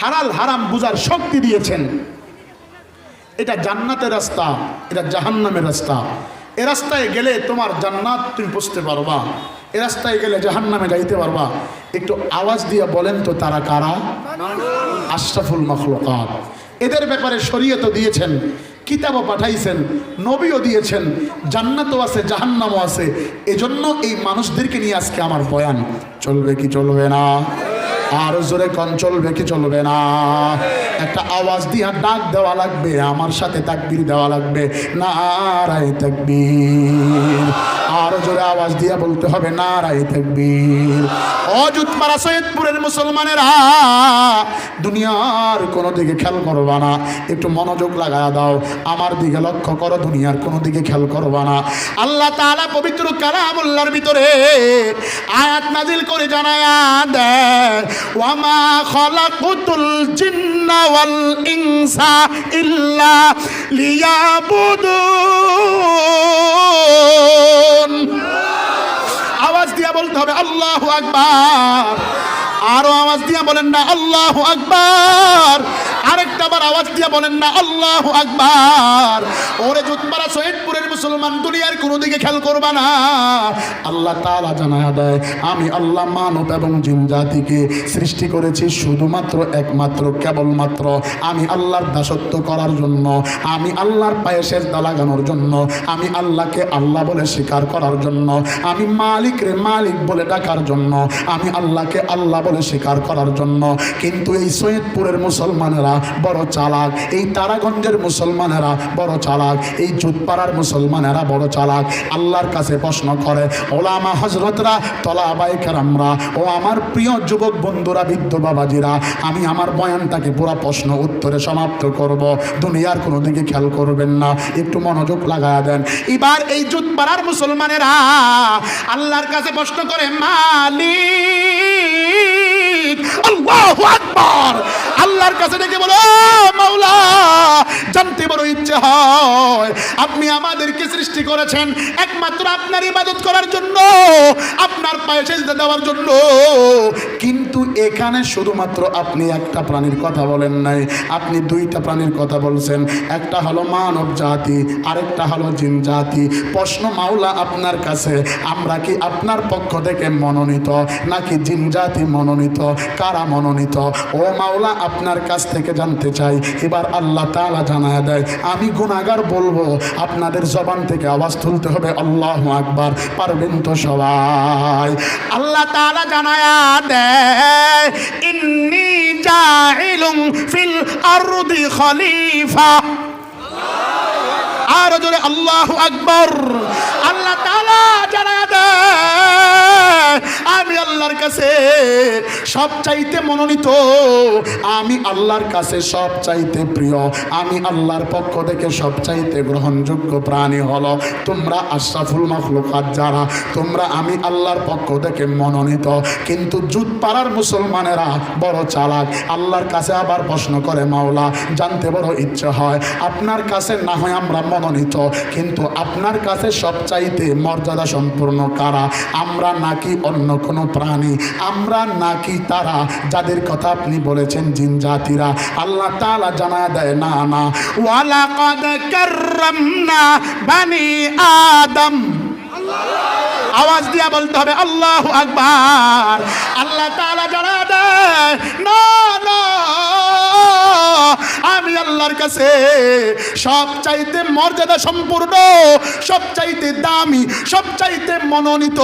হালাল হারাম বুঝার শক্তি দিয়েছেন। এটা জান্নাতের রাস্তা, এটা জাহান্নামের রাস্তা। এ রাস্তায় গেলে তোমার জান্নাত তুমি বুঝতে পারবা, এ রাস্তায় গেলে জাহান্নামে যাইতে পারবা। একটু আওয়াজ দিয়ে বলেন তো তারা কারা? আশরাফুল মাখলুকাত। এদের ব্যাপারে শরীয়তও দিয়েছেন, কিতাবও পাঠাইছেন, নবীও দিয়েছেন, জান্নাতও আছে জাহান্নামও আছে। এজন্য এই মানুষদেরকে নিয়ে আজকে আমার বয়ান। চলবে কি চলবে না? আর জোরে কোন চলবে কি চলবে না? একটা আওয়াজ দিয়া ডাক দেওয়া লাগবে, আমার সাথে তাকবীর দেওয়া লাগবে, নারায়ে তাকবীর। আর জোরে আওয়াজ দিয়া বলতে হবে নারায়ে তাকবীর। ও জুতপাড়া সৈয়দপুরের মুসলমানেরা, দুনিয়ার কোনো দিকে খেয়াল করবা না, একটু মনোযোগ লাগায়া দাও, আমার দিকে লক্ষ্য করো, দুনিয়ার কোনো দিকে খেয়াল করবা না। আল্লাহ তাআলা পবিত্র কালামুল্লাহর ভিতরে আয়াত নাজিল করে জানায়া দেয়, ওয়ামা খালাকুতুল জিন্না ওয়াল ইনসা ইল্লা লিয়াবুদুন। আওয়াজ দিয়া বলতে হবে আল্লাহু আকবার। আরো আওয়াজ দিয়া বলেন না আল্লাহু আকবার। আরেকটা বার আওয়াজ দিয়া বলেন না আল্লাহু আকবার। ওরে জুতপাড়া সৈয়দপুরের মুসলমান, দুনিয়ার কোনো দিকে খেয়াল করবা না। আল্লাহ তাআলা জানায়া দেয়, আমি আল্লাহ মানব এবং জিন জাতিকে সৃষ্টি করেছি শুধুমাত্র একমাত্র কেবলমাত্র আমি আল্লাহর দাসত্ব করার জন্য, আমি আল্লাহর পায়ে সেজদা লাগানোর জন্য, আমি আল্লাহকে আল্লাহ বলে স্বীকার করার জন্য, আমি মালিক রে মালিক বলে ডাকার জন্য, আমি আল্লাহকে আল্লাহ বলে স্বীকার করার জন্য। কিন্তু এই সৈয়দপুরের মুসলমানেরা বড় চালাক, এই তারাগঞ্জের মুসলমানেরা বড় চালাক, এই জুতপাড়ার মুসলমানেরা বড় চালাক। আল্লাহর কাছে প্রশ্ন করে ওলামা হযরতরা, তলাবায়ে কেরামরা, ও আমার প্রিয় যুবক বন্ধুরা, বৃদ্ধ বাবাজিরা, আমি আমার বয়ানটাকে পুরো প্রশ্ন উত্তরে সমাপ্ত করব, দুনিয়ার কোনো দিকে খেয়াল করবেন না, একটু মনোযোগ লাগায়া দেন। এবার এই জুতপাড়ার মুসলমানেরা আল্লাহর কাছে প্রশ্ন করে, মালিক, আল্লাহু আকবার। আল্লাহর কাছে ডেকে বলো, মাওলা, জানতে বড় ইচ্ছে হয়, আপনি আমাদেরকে সৃষ্টি করেছেন একমাত্র আপনার ইবাদত করার জন্য, আপনার পায়ে সেজদা দেওয়ার জন্য, কিন্তু এখানে শুধুমাত্র আপনি একটা প্রাণীর কথা বলেন নাই, আপনি দুইটা প্রাণীর কথা বলছেন। একটা হলো মানব জাতি, আরেকটা হলো জিন জাতি। প্রশ্ন মাওলা আপনার কাছে, আমরা কি আপনার পক্ষ থেকে মনোনীত নাকি জিন জাতি মনোনীত? কারা মনোনীত? ও মাওলা, আপনার কাছ থেকে জানতে চাই। এবার আল্লাহ তাআলা জানায়া দেয়, আমি গুনাহগার বলবো, আপনাদের জবান থেকে আওয়াজ তুলতে হবে আল্লাহু আকবার। পারবেন তো সবাই? আল্লাহ তাআলা জানায়া দেয়, ইন্নী জাইলুম ফিল আরদি খলিফা। আর জোরে আল্লাহু আকবার। আল্লাহ তাআলা জানায়া দেয়, আমি আল্লাহর কাছে সবচাইতে মনোনীত, আমি আল্লাহর কাছে সবচাইতে প্রিয়, আমি আল্লাহর পক্ষ থেকে সবচাইতে গ্রহণযোগ্য প্রাণী হলো তোমরা আশরাফুল মাখলুকাত যারা, তোমরা আমি আল্লাহর পক্ষ থেকে মনোনীত। কিন্তু জুতপাড়ার মুসলমানেরা বড় চালাক, আল্লাহর কাছে আবার প্রশ্ন করে, মাওলা, জানতে বড় ইচ্ছে হয়, আপনার কাছে না হয় আমরা মনোনীত, কিন্তু আপনার কাছে সবচাইতে মর্যাদা সম্পূর্ণ কারা? আমরা নাকি অন্য কোনো প্রাণী? আমরা নাকি তারা যাদের কথা আপনি বলেছেন জিন জাতিরা? আল্লাহ তাআলা জানায়া দেয়, না না, ওয়ালাকাদ কাররামনা বানি আদম। আওয়াজ দিয়া বলতে হবে আল্লাহু আকবার। আল্লাহ তাআলা জানায়া দেয়, না না, আমি আল্লাহর কাছে সবচাইতে মর্যাদা সম্পূর্ণ, সবচাইতে দামি, সবচাইতে মনোনীত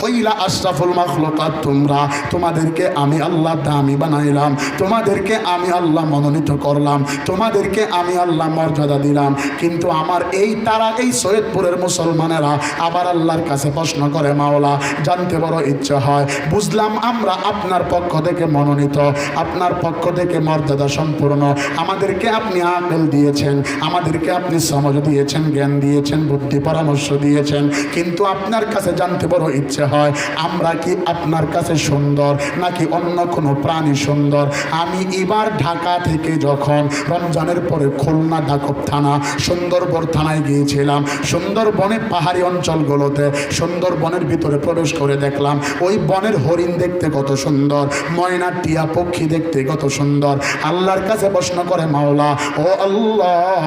হইলা আশরাফুল মাখলুকাত তোমরা। তোমাদেরকে আমি আল্লাহ দামি বানাইলাম, তোমাদেরকে আমি আল্লাহ মনোনীত করলাম, তোমাদেরকে আমি আল্লাহ মর্যাদা দিলাম। কিন্তু আমার এই তারা, এই সৈয়দপুরের মুসলমানেরা আবার আল্লাহর কাছে প্রশ্ন করে, মাওলা, জানতে বড় ইচ্ছে হয়, বুঝলাম আমরা আপনার পক্ষ থেকে মনোনীত, আপনার পক্ষ থেকে মর্যাদা সম্পূর্ণ, আমাদেরকে আপনি আকল দিয়েছেন, আমাদেরকে আপনি সমঝ দিয়েছেন, জ্ঞান দিয়েছেন, বুদ্ধি পরামর্শ দিয়েছেন, কিন্তু আপনার কাছে জানতে বড় ইচ্ছে হয়, আমরা কি আপনার কাছে সুন্দর নাকি অন্য কোনো প্রাণী সুন্দর? আমি এবার ঢাকা থেকে যখন রমজানের পরে খুলনা দাকব থানা, সুন্দরবন থানায় গিয়েছিলাম, সুন্দরবনে পাহাড়ি অঞ্চলগুলোতে, সুন্দরবনের ভিতরে প্রবেশ করে দেখলাম ওই বনের হরিণ দেখতে কত সুন্দর, ময়না টিয়া পক্ষী দেখতে কত সুন্দর। আল্লাহর কাছে কাছে প্রশ্ন করে, মাওলা ও আল্লাহ,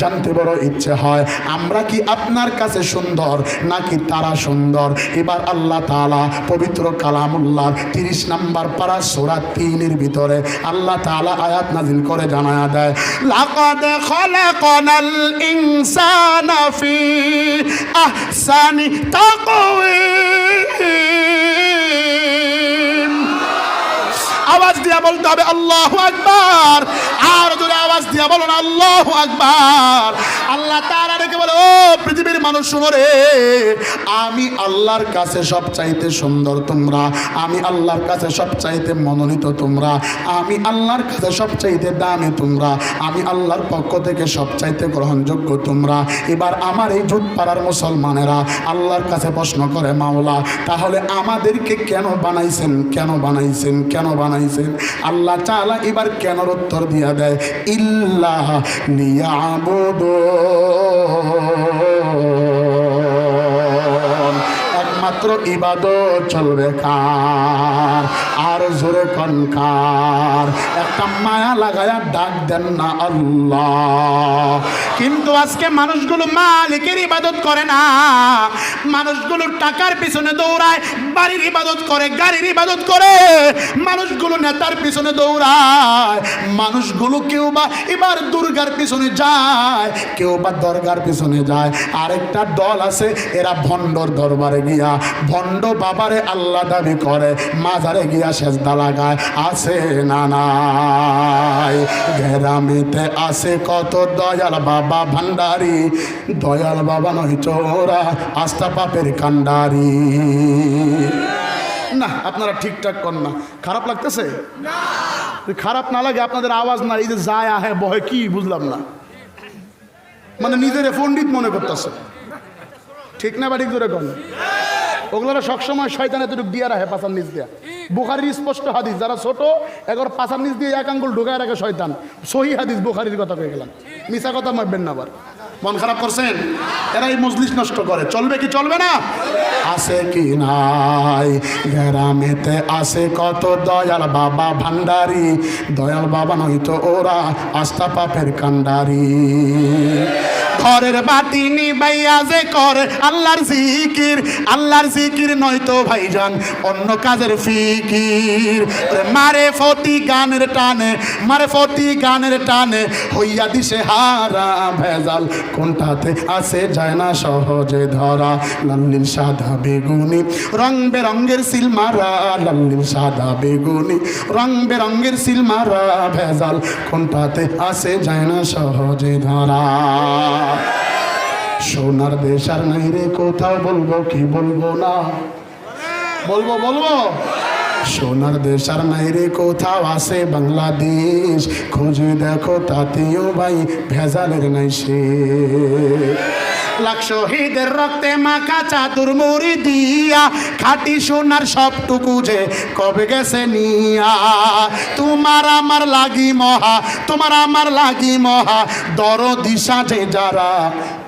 জানতে বড় ইচ্ছে হয় আমরা কি আপনার কাছে সুন্দর নাকি তারা সুন্দর? এবার আল্লাহ তাআলা পবিত্র কালামুল্লাহ 30 নম্বর পারা সূরা 3 এর ভিতরে আল্লাহ তাআলা আয়াত নাযিল করে জানায়া দেয়, লাকাদ খালাকনাল ইনসানা ফি আহসানি তাকওয়িম। আওয়াজ দিয়া বলতে হবে আল্লাহু আকবার, আর জোরে আওয়াজ দিয়া বলুন আল্লাহু আকবার। আল্লাহ তাআলা ডেকে বলে, ও পৃথিবীর মানুষ শুনো রে, আমি আল্লাহর কাছে সবচাইতে সুন্দর তোমরা, আমি আল্লাহর কাছে সবচাইতে মনোনীত তোমরা, আমি আল্লাহর কাছে সবচাইতে দামি তোমরা, আমি আল্লাহর পক্ষ থেকে সবচাইতে গ্রহণযোগ্য তোমরা। এবার আমার এই জুট পাড়ার মুসলমানেরা আল্লাহর কাছে প্রশ্ন করে, মাওলা তাহলে আমাদেরকে কেন বানাইছেন, কেন বানাইছেন, কেন বানাইছেন? আল্লাহ তাআলা এবার কেন উত্তর দিয়া দেয়, ইল্লা লিয়াবুদুন, একমাত্র ইবাদত চলবে কার? আর জোরে কনকার, একটা মায়া লাগায়া ডাক দেন না আল্লাহ। কিন্তু আজকে মানুষগুলো মালিকের ইবাদত করে না, মানুষগুলো টাকার পিছনে দৌড়ায়, বাড়ির ইবাদত করে, গাড়ির ইবাদত করে, মানুষগুলো নেতার পিছনে দৌড়ায়, মানুষগুলো কেউ বা এবার দুর্গার পিছনে যায়, কেউ বা দরগার পিছনে যায়। আরেকটা দল আছে, এরা ভণ্ডর দরবারে গিয়া ভণ্ড বাবারে আল্লাহ দাবি করে, মাজারে গিয়া সেজদা লাগায়। আছে না নাই? গ্রামেতে আছে কত দয়াল বাবা ভান্ডারি, দয়াল বাবা নয়তো ওরা আস্থা পাপের কান্ডারি। না আপনারা ঠিকঠাক কর না, খারাপ লাগতেছে? খারাপ না লাগে আপনাদের আওয়াজ না, এই যে যায় আহে বহে কি বুঝলাম না, মানে নিজের পণ্ডিত মনে করতেছে, ঠিক না? বা ঠিক ধরে কন, ওগুলোরা সবসময় শয়তান এতটুকু দিয়া রাখে পাশার নিচ দিয়া। বুখারির স্পষ্ট হাদিস, যারা ছোট একবার পাশার নিচ দিয়ে এক আঙ্গুল ঢোকায় রাখে শয়তান, সহি হাদিস বুখারির কথা কয়ে গেলাম, মিশা কথা মারবেন না। আবার মন খারাপ করছেন, এরা এই মজলিস নষ্ট করে, চলবে কি চলবে না? আছে কি নাই? গ্রামেতে আছে কত দয়াল বাবা ভান্ডারি, দয়াল বাবা নয়তো ওরা আস্থা পাপের কান্ডারি। ঘরের বাতি নিবাইয়া যে করে আল্লাহর জিকির, আল্লাহর জিকির নয়তো ভাইজান অন্য কাজের ফিকির। মারে ফতি গানের টানে, মারে ফতি গানের টানে হইয়া দিশে হারা ভেজাল, কোনটাতে আছে যায় না সহজে ধরা। লাল্লিল সাদা বেগুনি রং বেরঙ্গের সিল মারা, লাল্লিল সাদা বেগুনি রং বেরঙ্গের সিল মারা ভেজাল, কোনটাতে আছে যায় না সহজে ধরা। সোনার দেশ আর নাই রে কোথাও, বলবো কি বলবো না, বলবো বলবো। সোনার দেশ আর নাই রে কোথাও, আছে বাংলাদেশ, খুঁজে দেখো তাতেও ভাই ভেজালের নাই সে। লাখ শহীদের রক্তে মাখা চাদর মুড়ি দিয়া, খাটি সোনার সবটুকু যে কবে গেছে নিয়া। তোমার আমার লাগি মহা, তোমার আমার লাগি মহা দরদি সাজে যারা,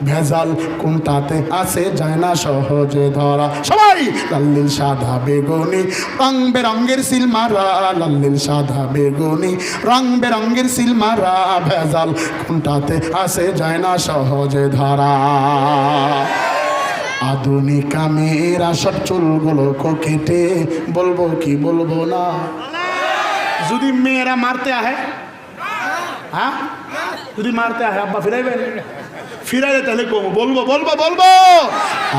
ভেজাল কোনটাতে আছে যায় না সহজে ধরা। সবাই লাল্লিল সাদা বেগুনি রং বেরঙ্গের সিল মারা, লাল্লিল সাদা বেগুনি রং বেরঙ্গের সিল মারা ভেজাল, কোনটাতে আছে যায় না সহজে ধরা। আধুনিকা মেয়েরা সব চুলগুলো কেটে, বলবো কি বলবো না। যদি মেয়েরা মারতে আহে, হ্যাঁ যদি মারতে আহে আব্বা ফিরাইবেন, ফিরাইলে তাহলে কমো, বলবো বলবো বলবো।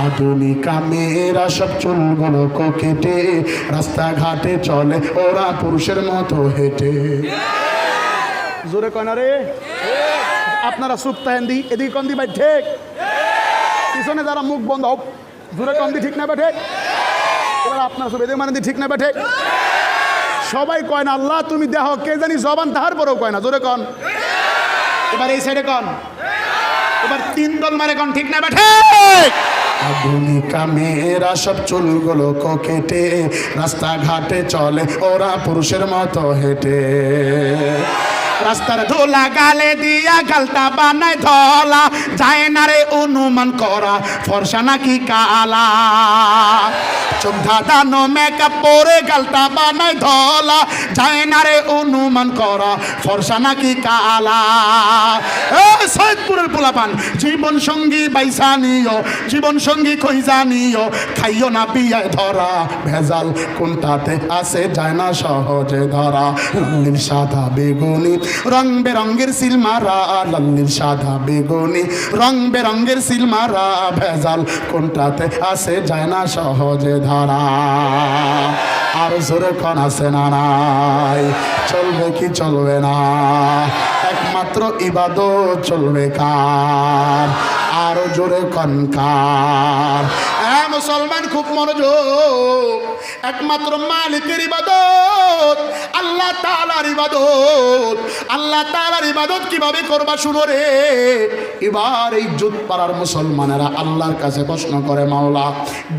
আধুনিকা মেয়েরা সব চুলগুলো কেটে রাস্তাঘাটে চলে ওরা পুরুষের মতো হেঁটে। জোরে কয় না রে, আপনারা চুপ থাকেন দি, এদিকে কন্দি ভাই ঠিক, পিছনে যারা মুখ বন্ধ হোক, জোরে কন্দি ঠিক না বা ঠিক? এবার আপনার সব এদিকে মানে দি ঠিক না বা ঠিক? সবাই কয় না আল্লাহ তুমি দেহ, কে জানি জবান তাহার পরেও কয় না, জোরে কন। এবার এই সাইডে কন, এবার তিন দল মারে কন ঠিক না বা ঠিক? আধুনিকা মেয়েরা সব চুলগুলো কেটে রাস্তাঘাটে চলে ওরা পুরুষের মতো হেঁটে। রাস্তার ধুলা গালে দিয়া গালটা বানায় ধলা, যায় না রে অনুমান করা ফর্সা নাকি কালা। চোখ ধাঁধানো মেকআপ পরে গালটা বানায় ধলা, যায় না রে অনুমান করা ফর্সা নাকি কালা। সৈয়দপুরের পোলাপান জীবন সঙ্গী বাইসা নিও, জীবন সঙ্গী কইজা নিও, খাইও না বিয়ায় ধরা, ভেজাল কোনটাতে আছে যায় না সহজে ধরা। লাল্লির সাদা বেগুনি রং বেরঙ্গের সিলমারা, লাল্লির সাদা বেগুনি রং বেরঙ্গের সিলমারা, ভেজাল কোনটাতে আছে যায় না সহজে ধরা। আর জোরে কোন আছে না নাই, চলবে কি চলবে না, একমাত্র ইবাদত চলবে কার, আরো জোরে কনকার। মুসলমান খুব মনোযোগ, একমাত্র মালিকের ইবাদত, আল্লাহ তাআলার ইবাদত। আল্লাহ তাআলার ইবাদত কিভাবে করবা শুনো রে। এবার এই জুত পাড়ার মুসলমানেরা আল্লাহর কাছে প্রশ্ন করে, মাওলা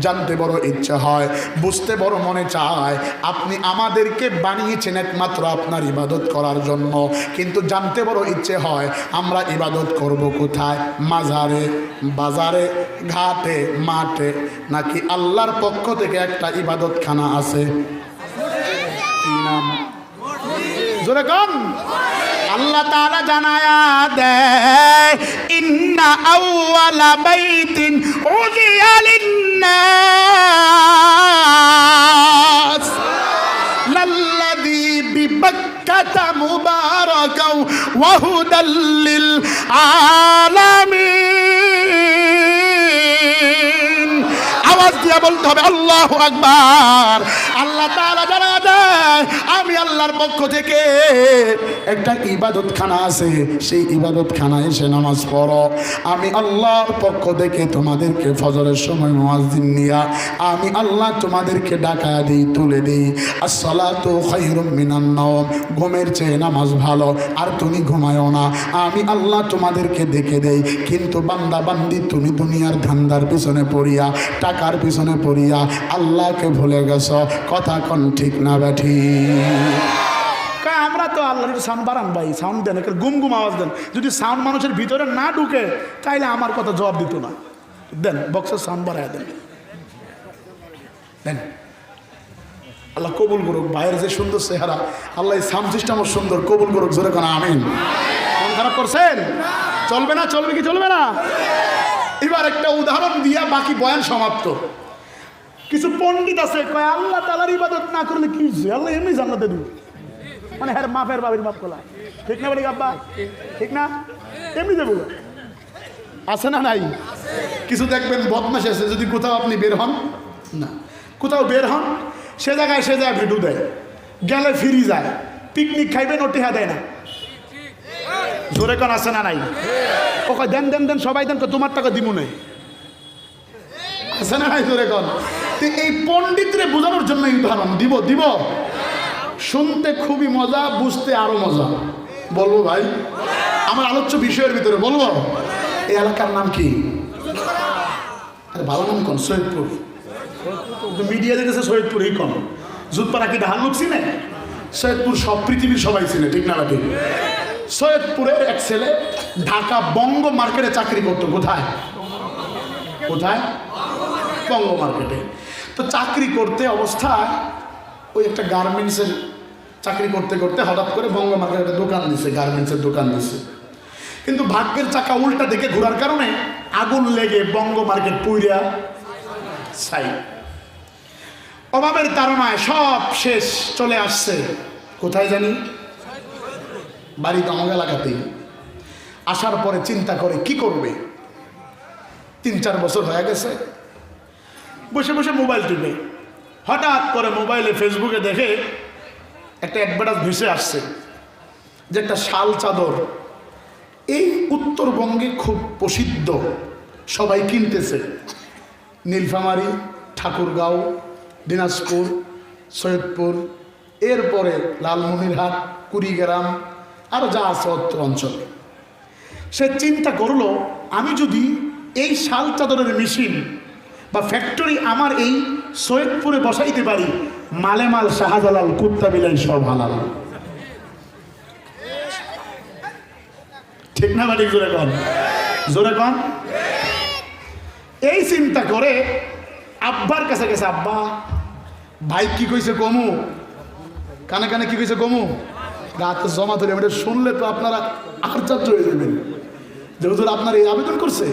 জানতে বড় ইচ্ছে হয়, বুঝতে বড় মনে চায়, আপনি আমাদেরকে বানিয়েছেন একমাত্র আপনার ইবাদত করার জন্য, কিন্তু জানতে বড় ইচ্ছে হয় আমরা ইবাদত করব কোথায়, মাজারে, বাজারে, ঘাটে, মাঠে, নাকি আল্লাহর পক্ষ থেকে একটা ইবাদতখানা আছে? কি নাম? জোরে কোন। আল্লাহ তাআলা জানায়া দেয়, ইন্না আউওয়ালা বাইতিন উযিয়া লিন-নাস লাল্লাযী বিবাক্কাতা মুবারাকাও ওয়া হুদাল লিল আলামিন। আওয়াজ দিয়ে বলতে হবে আল্লাহু আকবার। আল্লাহ তাআলা জানা দেয়, আমি আল্লাহর পক্ষ থেকে একটা ইবাদতখানা আছে, সেই ইবাদতখানায় এসে নামাজ পড়ো। আমি আল্লাহর পক্ষ থেকে তোমাদেরকে ফজরের সময় মুয়াজ্জিন নিয়া আমি আল্লাহ তোমাদেরকে ডাকায়া দিই, তুলে দিই। আসসালাতু খায়রুম মিনান নাওম, ঘুমের চেয়ে নামাজ ভালো, আর তুমি ঘুমায়ও না, আমি আল্লাহ তোমাদেরকে দেখে দেই। কিন্তু বান্দা বান্দি তুমি দুনিয়ার ধান্দার পিছনে পড়িয়া, টাকার পিছনে পড়িয়া আল্লাহকে ভুলে গেছো। কথা কোন ঠিক না ব্যাঠি? আমরা তো আল্লাহর সাউন্ড বাড়ান ভাই, সাউন্ড দেন, গুম গুম আওয়াজ দেন। যদি সাউন্ড মানুষের ভিতরে না ঢুকে তাইলে আমার কথা জবাব দিত না। দেন বক্সের সাউন্ড বাড়ায় দেন, দেন। আল্লাহ কবুল করুক। ভাইয়ের যে সুন্দর চেহারা, আল্লাহ এই সাউন্ড সিস্টেমও সুন্দর, কবুল করুক। জোরে কোন আমিন। মন খারাপ করছেন? চলবে না? চলবে কি চলবে না? এবার একটা উদাহরণ দিয়া বাকি বয়ান সমাপ্ত। কিছু পণ্ডিত আছে কয় আল্লাহ তাআলার ইবাদত না করলে কি হচ্ছে, আল্লাহ এমনি জান্নাতে দিবে, মানে হ্যাঁ মাফের বাবির মাফ কলা। ঠিক না বলি আব্বা? ঠিক না? এমনি দেবো আছে না নাই? কিছু দেখবেন বদমাশ আছে, যদি কোথাও আপনি বের হন না, কোথাও বের হন, সে জায়গায় ভিডিও দেয়, গেলে ফিরি যায়, পিকনিক খাইবেন ও টেহা দেয় না। জোরে কোন আছে না নাই? ও কয় দেন দেন দেন, সবাই দেন, তোমার টাকা দিব নেই, আছে না নাই? জোরে কোন। এই পণ্ডিতরে বোঝানোর জন্য উদাহরণ দিব দিব। শুনতে খুবই মজা, বুঝতে আরো মজা। বলবো ভাই, আমার আলোচ্য বিষয়ের ভিতরে বলবো। এই এলাকার নাম কি? আরে ভালো নাম কোন? সৈয়দপুর। মিডিয়া দেখেছে সৈয়দপুর, এই কোন জুতপাড়া কি ঢাল লোক চিনে? সৈয়দপুর সব পৃথিবীর সবাই চিনে, ঠিক না ঠিক? সৈয়দপুরের এক ছেলে ঢাকা বঙ্গ মার্কেটে চাকরি করতো। কোথায়? কোথায়? বঙ্গ মার্কেটে। তো চাকরি করতে অবস্থায় ওই একটা গার্মেন্টসের চাকরি করতে করতে হঠাৎ করে বঙ্গ মার্কেটে দোকান দিছে, গার্মেন্টসের দোকান দিছে। কিন্তু ভাগ্যের চাকা উল্টা দিকে ঘোরার কারণে আগুন লেগে বঙ্গ মার্কেট পুইরা ছাই। অভাবের তাড়নায় সব শেষ, চলে আসছে কোথায় জানি? বাড়ি তো আমার এলাকাতেই। আসার পরে চিন্তা করে কি করবে। 3-4 বছর হয়ে গেছে, বসে বসে মোবাইল টিপে হঠাৎ করে মোবাইলে ফেসবুকে দেখে একটা অ্যাডভার্টাইজ ভেসে আসছে যে একটা শাল চাদর এই উত্তরবঙ্গে খুব প্রসিদ্ধ, সবাই কিনতেছে। নীলফামারী, ঠাকুরগাঁও, দিনাজপুর, সৈয়দপুর, এরপরে লালমনিরহাট, কুড়িগ্রাম, আরও যা আছে অত্র অঞ্চলে। সে চিন্তা করলো, আমি যদি এই শাল চাদরের মেশিন বা ফ্যাক্টরি আমার এই সৈয়দপুরে বসাইতে পারি, মালে মাল শাহজালাল, কুত্তা বিলাই সব হালাল। ঠিক না বাড়ি জোরে কন, জোরে কন। এই চিন্তা করে আব্বার কাছে গেছে, আব্বা ভাই কি কইছে কমু, কানে কানে কি কইছে কমু, রাত জমা ধরে এটা শুনলে তো আপনারা আশ্চর্য হয়ে যাবেন যে হুজুর আপনার এই আবেদন করছে।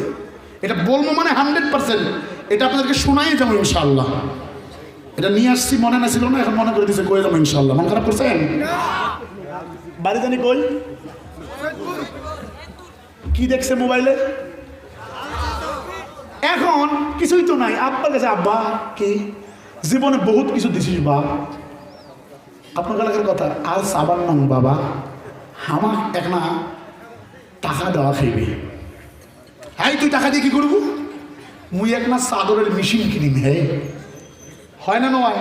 এটা বলবো মানে 100%, এটা আপনাদেরকে শোনাই যাবো ইনশাআল্লাহ। এটা নিয়ে আসছি, মনে না ছিল না, এখন মনে করে দিচ্ছে কয়ে যাবো ইনশাআল্লাহ। মন খারাপ করছেন? বাড়ি জানি কই, কি দেখছে মোবাইলে? এখন কিছুই তো নাই। আব্বার কাছে, আব্বা কি জীবনে বহুত কিছু দিছিস বা, আপনার এলাকার কথা আর সাবান নং বাবা, আমার এক না টাকা দেওয়া খাইবে। হ্যাঁ তুই টাকা দিয়ে কি করবো? মুই এক না চাদরের মেশিন কিনিম। হে হয় না নয়,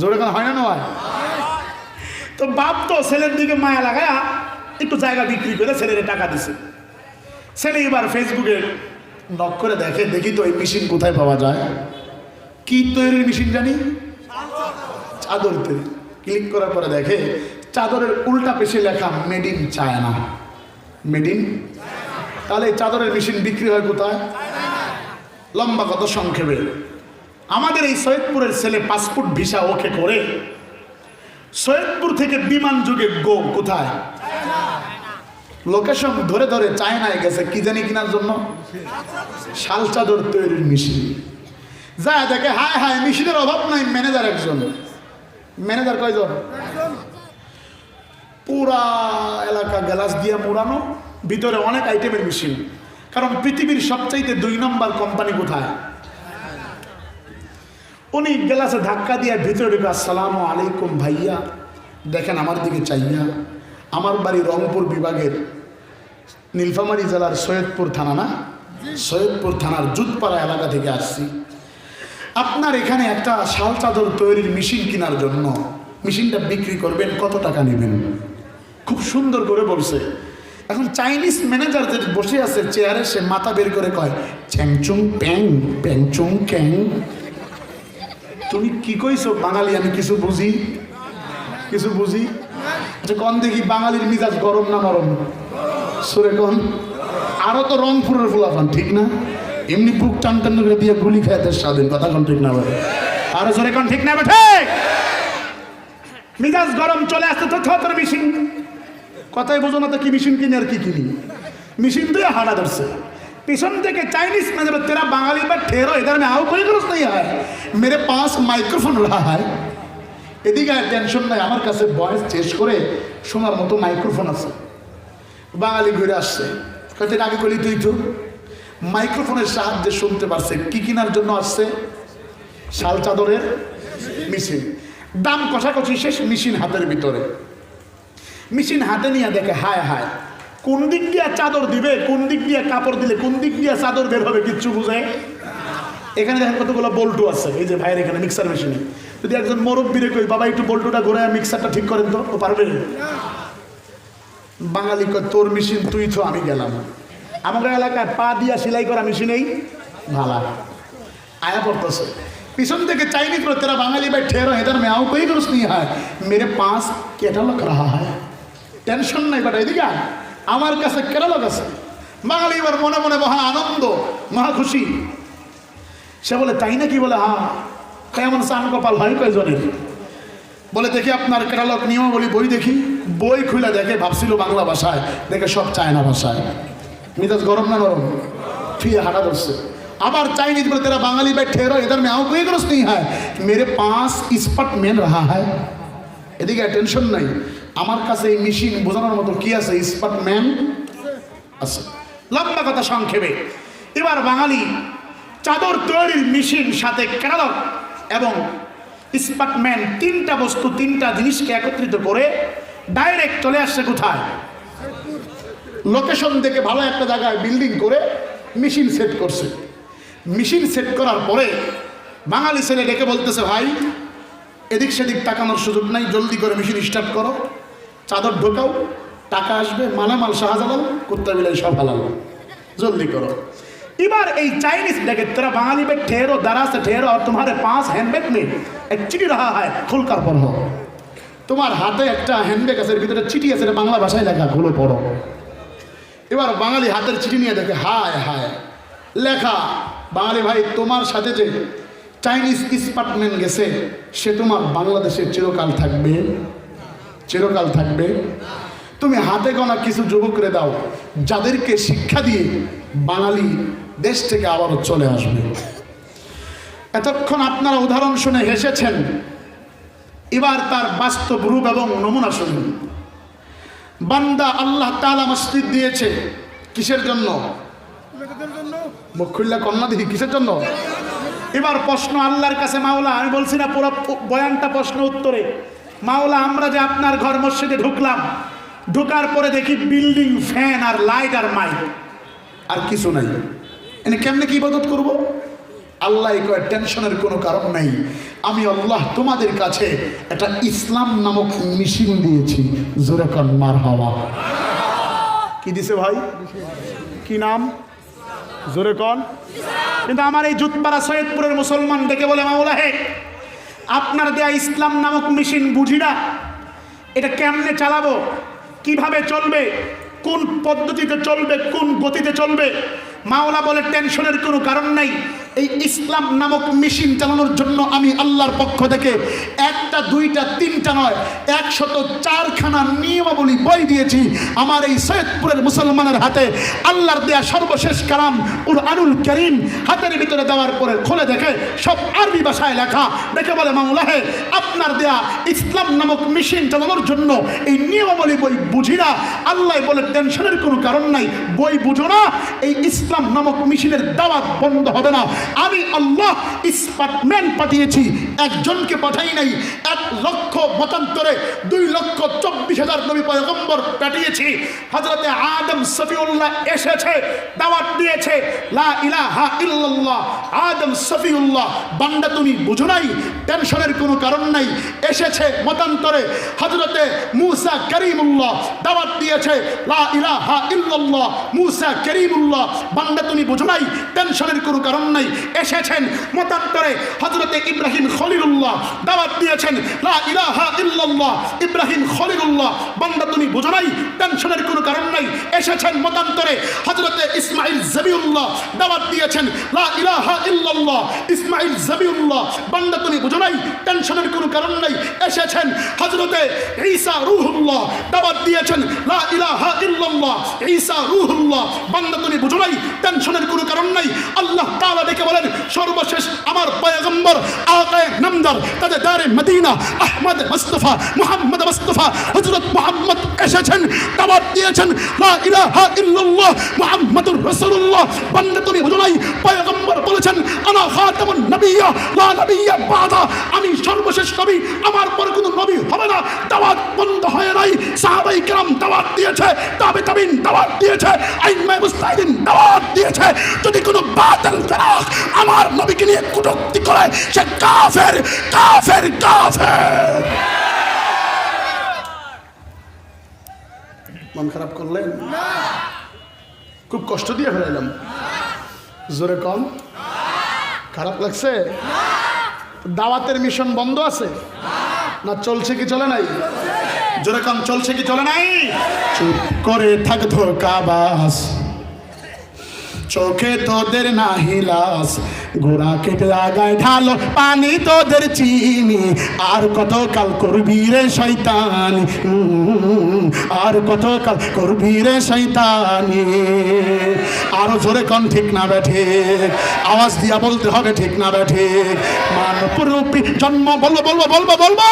জোরে কেন হয় না নয়? তো বাপ তো ছেলের দিকে মায়া লাগায়া একটু জায়গা বিক্রি করে ছেলের টাকা দিছে। ছেলে এবার ফেসবুকে নক করে দেখে, দেখি তো এই মেশিন কোথায় পাওয়া যায়। কি তৈরির মেশিন জানি? চাদর তৈরি। ক্লিক করার পরে দেখে চাদরের উল্টা পেশে লেখা made in China, made in. তাহলে এই চাদরের মেশিন বিক্রি হয় কোথায়? লম্বা কত সংক্ষেপে, আমাদের এই সৈয়দপুরের ছেলে পাসপোর্ট ভিসা ওকে করে সৈয়দপুর থেকে বিমান যুগে গো কোথায়, লোকেশন ধরে ধরে চায়নায় গেছে কি জানি কেনার জন্য, শাল চাদর তৈরির মেশিন। যা দেখে হায় হায় মেশিনের অভাব নাই, ম্যানেজার একজন। ম্যানেজার কয়জন? পুরা এলাকা গ্লাস দিয়ে মোড়ানো, ভিতরে অনেক আইটেমের মেশিন। কারণ পৃথিবীর সবচাইতে 2 নম্বর কোম্পানি কোথায়? উনি গ্লাসে ধাক্কা দিয়ে ভিতরে ঢুকে, আসসালামু আলাইকুম ভাইয়া, দেখেন আমার দিকে চাইয়া, আমার বাড়ি রংপুর বিভাগের নীলফামারী জেলার সৈয়দপুর থানা, না সৈয়দপুর থানার জুতপাড়া এলাকা থেকে আসছি। আপনার এখানে একটা শাল চাদর তৈরির মেশিন কেনার জন্য, মেশিনটা বিক্রি করবেন, কত টাকা নেবেন? খুব সুন্দর করে বলছে। এখন চাইনিজ ম্যানেজার যে বসে আছে চেয়ারে, সে মাথা বের করে কয় চ্যাংচুং প্যাং প্যাংচুং ক্যাং। তুমি কি কইছো বাঙালি? আমি কিছু বুঝি, কিছু বুঝি। আচ্ছা কন দেখি, বাঙালির মিজাজ গরম না নরম? সুরে কন। আরো তো রংপুরের ফুলাফান, ঠিক না? এমনি বুক টান টান করে দিয়ে গুলি খাইতে স্বাধীন, কথা কন ঠিক না বলে? আরো জোরে কন ঠিক না বেঠে? মিজাজ গরম চলে আসতে তো তোর মেশিন, কথাই বোঝো না তো কি মেশিন কিনে আর কি কিনি। মেশিন দিয়ে হাঁটা ধরছে পিছন থেকে চাইনিজ ম্যানেজার, তেরা বাঙালি বা ठहरो इधर में आओ, कोई गलत नहीं है, मेरे पास माइक्रोफोन रहा है। এদিকে টেনশন নাই, আমার কাছে ভয়েস চেঞ্জ করে শোনার মতো মাইক্রোফোন আছে। বাঙালি ঘুরে আসছে, কয়েকদিন আগে বলি তুই তো মাইক্রোফোনের সাহায্যে শুনতে পারছে। কি কেনার জন্য আসছে? শাল চাদরের মেশিন। দাম কষাকষি শেষ, মেশিন হাতের ভিতরে। মেশিন হাতে নিয়ে দেখে হায় হায়, কোন দিক দিয়ে চাদর দিবে, কোন দিক দিয়ে কাপড় দিলে কোন দিক দিয়ে চাদর বের হবে কিচ্ছু বুঝে। এখানে দেখেন কতগুলো বল্টু আছে, এই যে ভাইয়ের এখানে মিক্সার মেশিনে। যদি একজন মুরব্বিরে কই বাবা একটু বল্টুটা ঘোরায় মিক্সারটা ঠিক করেন তো, ও পারবে? বাঙালি কয় তোর মেশিন তুই তো, আমি গেলাম। আমাদের এলাকায় পা দিয়া সেলাই করা মেশিনেই ভালা আয়া পড়তেছে। পিছন থেকে চাইনিজ বলে तेरा বাঙালি ভাই ठहरो इधर में आओ, कोई गलत नहीं है, मेरे पास कैटलॉग रहा है। টেনশন নাই বাট এদিকে আমার কাছে ক্যাটালগ আছে। বাঙালি এবার মনে মনে মহা আনন্দ, মহা খুশি। সে বলে তাই নাকি? বলে হ্যাঁ। কেমন চান কপাল হয় কয়জনের? বলে দেখি আপনার ক্যাটালগ নিয়মাবলী বই দেখি। বই খুলে দেখে, ভাবছিল বাংলা ভাষায়, দেখে সব চায়না ভাষায়। মিজাজ গরম না গরম? ফিরে হাঁটা ধরছে। আবার চাইনিজ বলে तेरा বাঙালি ভাই ठहरो इधर में आओ, कोई गलत नहीं है, मेरे पास स्पट मैन रहा है। এদিকে টেনশন নাই, আমার কাছে এই মেশিন বোঝানোর মতো কি আছে? স্পট ম্যান আছে। লম্বা কথা সংক্ষেপে, এবার বাঙালি চাদর তৈরির মেশিন সাথে ক্যাটালগ এবং স্পট ম্যান, 3টা বস্তু, 3টা জিনিসকে একত্রিত করে ডাইরেক্ট চলে আসছে কোথায়? লোকেশন দেখে ভালো একটা জায়গায় বিল্ডিং করে মেশিন সেট করছে। মেশিন সেট করার পরে বাঙালি ছেলে ডেকে বলতেছে ভাই এদিক সেদিক তাকানোর সুযোগ নাই, জলদি করে মেশিন স্টার্ট করো, চাদর ঢোকাও, টাকা আসবে, মালামাল শাহজালাল, কুত্তা বিলাই সব হালাল, জলদি করো। এবার এই চাইনিজ ডেকে तेरा বাঙালি में ठहरो, दरा से ठहरो, और तुम्हारे पास हैंडबैग में एक चिट्ठी रहा है, खुलकर पढ़ो। তোমার হাতে একটা হ্যান্ডব্যাগ আছে, এর ভিতরে চিঠি আছে, বাংলা ভাষায় লেখা, খুলে পড়ো। এবার বাঙালি হাতের চিঠি নিয়ে দেখে, হায় হায়, লেখা, বাঙালি ভাই তোমার সাথে যে চাইনিজ ইস্পার্টম্যান গেছে সে তোমার বাংলাদেশে চিরকাল থাকবে, চিরকাল থাকবে। তুমি হাতে গোনা কিছু যুবকরে দাও যাদেরকে শিক্ষা দিয়ে বাঙালি দেশ থেকে আবারও চলে আসবে। এতক্ষণ আপনারা উদাহরণ শুনে হেসেছেন, এবার তার বাস্তব রূপ এবং নমুনা শুনুন। বান্দা আল্লাহ তাআলা মসজিদ দিয়েছে কিসের জন্য? মুখ খুললা কন্যা দেখি কিসের জন্য? এবার প্রশ্ন আল্লাহর কাছে, মাওলা, আমি বলছি না পুরো বয়ানটা প্রশ্ন উত্তরে, মাওলা আমরা যে আপনার ঘর মসজিদে ঢুকলাম, ঢোকার পরে দেখি বিল্ডিং, ফ্যান আর লাইট আর মাইক, আর কিছু নাই, এনে কেমনে কি ইবাদত করব? আল্লাহ কয় টেনশনের কোনো কারণ নাই, আমি আল্লাহ তোমাদের কাছে একটা ইসলাম নামক মেশিন দিয়েছি। জোরে কন মারহাবা। কি দিছে ভাই? কি নাম? জোরে কন। কিন্তু আমার এই জুতপাড়া সৈয়দপুরের মুসলমান ডেকে বলে, মাওলা হে, আপনার দেয়া ইসলাম নামক মেশিন বুঝি না, এটা কেমনে চালাবো, কিভাবে চলবে, কোন পদ্ধতিতে চলবে, কোন গতিতে চলবে? মাওলা বলে টেনশনের কোনো কারণ নাই, এই ইসলাম নামক মেশিন চালানোর জন্য আমি আল্লাহর পক্ষ থেকে একটা দুইটা তিনটা নয় 104খানা নিয়মাবলী বই দিয়েছি আমার এই সৈয়দপুরের মুসলমানের হাতে। আল্লাহর দেয়া সর্বশেষ কালাম কুরআনুল কারীম হাতের ভিতরে দেওয়ার পরে খুলে দেখে সব আরবি ভাষায় লেখা, দেখে বলে, মাওলা হে, আপনার দেয়া ইসলাম নামক মেশিন চালানোর জন্য এই নিয়মাবলী বই বুঝি না। আল্লাহ বলে টেনশনের কোনো কারণ নাই, বই বুঝো না, এই ইসলাম নামক মেশিনের দাওয়াত বন্ধ হবে না। আমি আল্লাহ ইস্পার্টম্যান পাঠিয়েছি, একজনকে পাঠাই নাই, 1 লক্ষ মতান্তরে 2,24,000 নবী পয়গম্বর পাঠিয়েছি। হযরতে আদম সফিউল্লাহ এসেছে, দাওয়াত দিয়েছে লা ইলাহা ইল্লাল্লাহ, আদম সফিউল্লাহ। বান্দা তুমি বুঝো নাই, টেনশনের কোনো কারণ নাই, এসেছে মতান্তরে হযরতে মূসা কারীমুল্লাহ, দাওয়াত দিয়েছে লা ইলাহা ইল্লাল্লাহ, মূসা কারীমুল্লাহ। বান্দা তুমি বুঝো নাই, টেনশনের কোনো কারণ নাই, এসেছেন মতান্তরে হযরতে ইব্রাহিম খলিলুল্লাহ, দাওয়াত দিয়েছেন লা ইলাহা ইল্লাল্লাহ, ইব্রাহিম খলিলুল্লাহ। বান্দা তুমি বুঝো নাই, টেনশনের কোনো কারণ নাই, এসেছেন মতান্তরে হযরতে ইসমাঈল জবিউল্লাহ, দাওয়াত দিয়েছেন লা ইলাহা ইল্লাল্লাহ, ইসমাঈল জবিউল্লাহ। বান্দা তুমি বুঝো নাই, টেনশনের কোনো কারণ নাই, এসেছেন হযরতে ঈসা রূহুল্লাহ, দাওয়াত দিয়েছেন লা ইলাহা ইল্লাল্লাহ, ঈসা রূহুল্লাহ। বান্দা তুমি বুঝো নাই, টেনশনের কোনো কারণ নাই। আল্লাহ তাআলা ডেকে বলেন, সর্বশেষ আমার পয়গম্বর আকায়ে নামদার তাজদারে মদিনা আহমদ মুস্তাফা মুহাম্মদ মুস্তাফা হযরত মুহাম্মদ এসেছেন, দাওয়াত দিয়েছেন লা ইলাহা ইল্লাল্লাহ মুহাম্মাদুর রাসূলুল্লাহ। বান্দা তুমি বুঝো নাই, পয়গম্বর বলেছেন আনা খাতামুন নবিয়্যা লা নবিয়্যা বাদা, আমি সর্বশেষ নবী, আমার পর কোনো নবী হবে না। দাওয়াত বন্ধ হয় নাই, সাহাবায়ে কেরাম দাওয়াত দিয়েছে, তাবিঈন দাওয়াত দিয়েছে, আইম্মায়ে মুজতাহিদিন দাওয়াত দিয়েছে। যদি কোনো বাতিল ফেরাক আমার নবীকে নিয়ে কটূক্তি করে, সে কাফের, কাফের, কাফের। মন খারাপ করলেন? খুব কষ্ট দিয়ে ফেলাইলাম, জোরে কম। খারাপ লাগছে? দাওয়াতের মিশন বন্ধ আছে না চলছে কি চলে নাই? জোরে কম, চলছে কি চলে নাই? চুপ করে থাক ধোঁকাবাজ, চোখে তোদের নাহিলাস, গোড়া কেটে আগায় ঢালো পানি তোদের চিনি, আর কতকাল করবি রে শয়তানি, আর কতকাল করবি রে শয়তানি। আরো জোরে কন, ঠিক না বেঠে? আওয়াজ দিয়া বলতে হবে, ঠিক না বেঠে? মানবরূপী জন্ম, বলবো বলবো বলবো বলবো,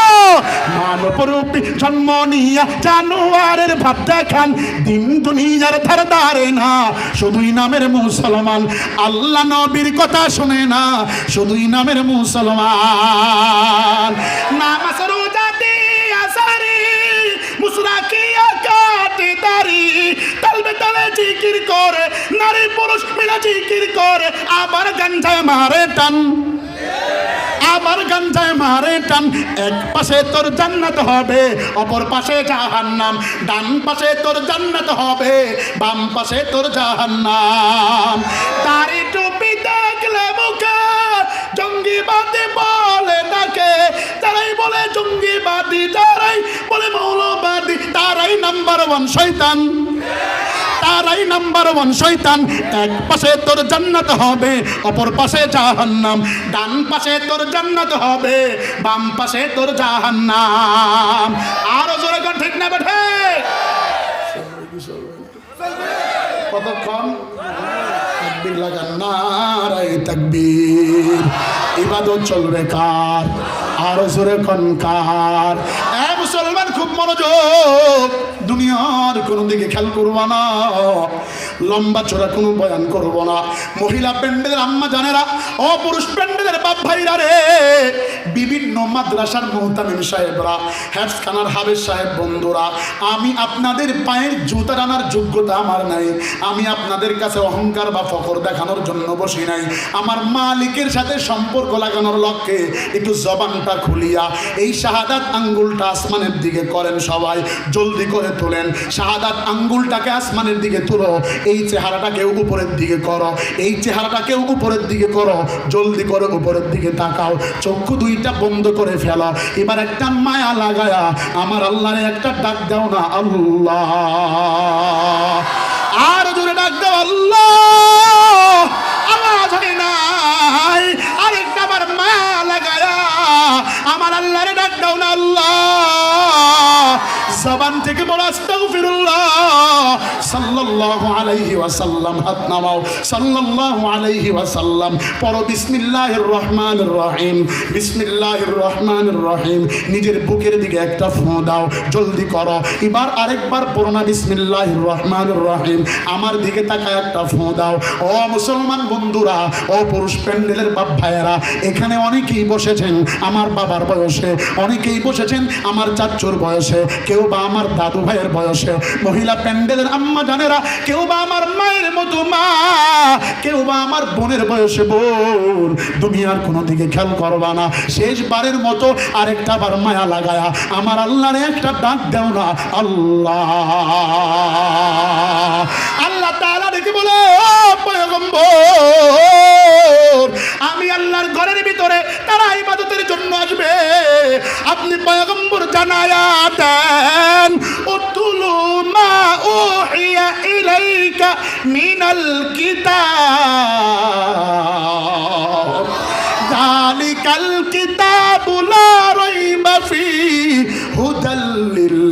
মানবরূপী জন্ম নিয়া জানোয়ারের ভাব দেখান, দিন দুনিয়ার ধার ধারে না, শুধুই নামের মুসলমান, আল্লাহ নবীর কথা শুনে না, শুধুই নামের মুসলমান। নামাজ রোজা দিয়া সারি, মুসরাকিয়া কাটে দাড়ি, তালবে তালে জিকির করে, নারী পুরুষ মিলে জিকির করে, আবার গাঞ্জায় মারে টান, আবার গাঞ্জায় মারে টান। এক পাশে তোর জান্নাত হবে, অপর পাশে জাহান্নাম, ডান পাশে তোর জান্নাত হবে, বাম পাশে তোর জাহান্নাম। তারি টুপি দেখলে মুখে জঙ্গিবাদী বলে ডাকে, তারাই বলে জঙ্গিবাদী, তারাই বলে মৌলবাদী, তারাই নাম্বার 1 শয়তান। তারাই নাম্বার 1 শয়তান। এক পাশে তোর জান্নাত হবে, অপর পাশে জাহান্নাম। ডান পাশে তোর জান্নাত হবে, বাম পাশে তোর জাহান্নাম। আরো জোরে কোন ঠিক না বেঠে? কতক্ষণ? তাকবীর লাগান, নারায়ে তাকবীর। ইবাদত চলবে কার? আরো জোরে কোন কার? এ মুসলমান খুব মনোযোগ, দুনিয়ার কোনো দিকে খেয়াল করবো না, লম্বা চড়া কোনো বয়ান করবো না। মহিলা প্যান্ডেলের আম্মা জানেরা, ও পুরুষ প্যান্ডেলের বাপ ভাইরা রে, বিভিন্ন মাদ্রাসার মুহতামিম সাহেবরা, হেফজখানার হাবেজ সাহেব বন্ধুরা, আমি আপনাদের পায়ের জুতা টানার যোগ্যতা আমার নাই। আমি আপনাদের কাছে অহংকার বা ফখর দেখানোর জন্য বসি নাই। আমার মালিকের সাথে সম্পর্ক লাগানোর লক্ষ্যে একটু জবানটা খুলিয়া এই শাহাদাত আঙ্গুলটা আসমানের দিকে করেন। সবাই জলদি করে তোলেন, শাহাদাত আঙ্গুলটাকে আসমানের দিকে তুলো। এই চেহারাটাকে উপরের দিকে করো, এই চেহারাটাকে উপরের দিকে করো, জলদি করে উপরের দিকে তাকাও, চক্ষু দুইটা বন্ধ করে ফেলো। এবার একটা মায়া লাগায়া আমার আল্লাহরে একটা ডাক দাও না, আল্লাহ। আর জোরে ডাক দাও, আল্লাহ। আওয়াজ হয় নাই, আরেকটা বার মায়া লাগায়া আমার আল্লাহরে ডাক দাও না, আল্লাহ। জবান থেকে বলো আস্তাগফিরুল্লাহ, সাল্লাল্লাহু আলাইহি ওয়াসাল্লাম। হাত নামাও, সাল্লাল্লাহু আলাইহি ওয়াসাল্লাম। পড়ো বিসমিল্লাহির রহমানির রহিম, বিসমিল্লাহির রহমানির রহিম। নিজের বুকের দিকে একটা ফু দাও, জলদি করো। এবার আরেকবার পড়ো না, বিসমিল্লাহির রহমানির রহিম। আমার দিকে তাকায় একটা ফু দাও। ও মুসলমান বন্ধুরা, ও পুরুষ প্যান্ডেলের বাপ ভাইয়েরা, এখানে অনেকেই বসেছেন আমার বাবার বয়সে, অনেকেই বসেছেন আমার চাচুর বয়সে, কেউ বা আমার দাদু ভাইয়ের বয়সে। মহিলা প্যান্ডেলের আম্মা জানেরা, কেউ বা আমার মায়ের মতো মা, কেউ বা আমার বোনের বয়সে বোন। দুনিয়ার কোনো দিকে খেয়াল করবা না, শেষবারের মতো আরেকটা বার মায়া লাগায়া আমার আল্লাহরে একটা ডাক দাও না, আল্লাহ। আল্লাহ তাআলা দেখে বলে, ও পয়গম্বর, আমি আল্লাহর ঘরের ভিতরে তারা ইবাদতের জন্য আসবে। আপনি পয়গম্বর জানায়া দেন, উতুলু মা উহিয়া ইলাইকা মিনাল কিতাব, যালিকাল কিতাবু লা রাইবা ফীহি হুদাল লিল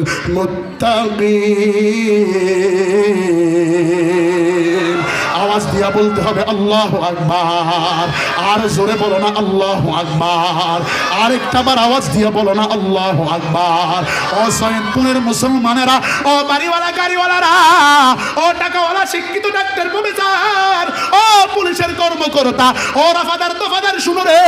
মুত্তাকিন। আওয়াজ দিয়া বলতে হবে আল্লাহু আকবার। আর জোরে বলো না আল্লাহু আকবার। আরেকটা বার আওয়াজ দিয়া বলো না আল্লাহু আকবার। ও সৈয়দপুরের মুসলমানেরা, ও বাড়িওয়ালা গাড়িওয়ালারা, ও টাকাওয়ালা শিক্ষিত ডাক্তার প্রফেসর, ও পুলিশের কর্মকর্তা, ও রাফাদার দফাদার, শুনো রে,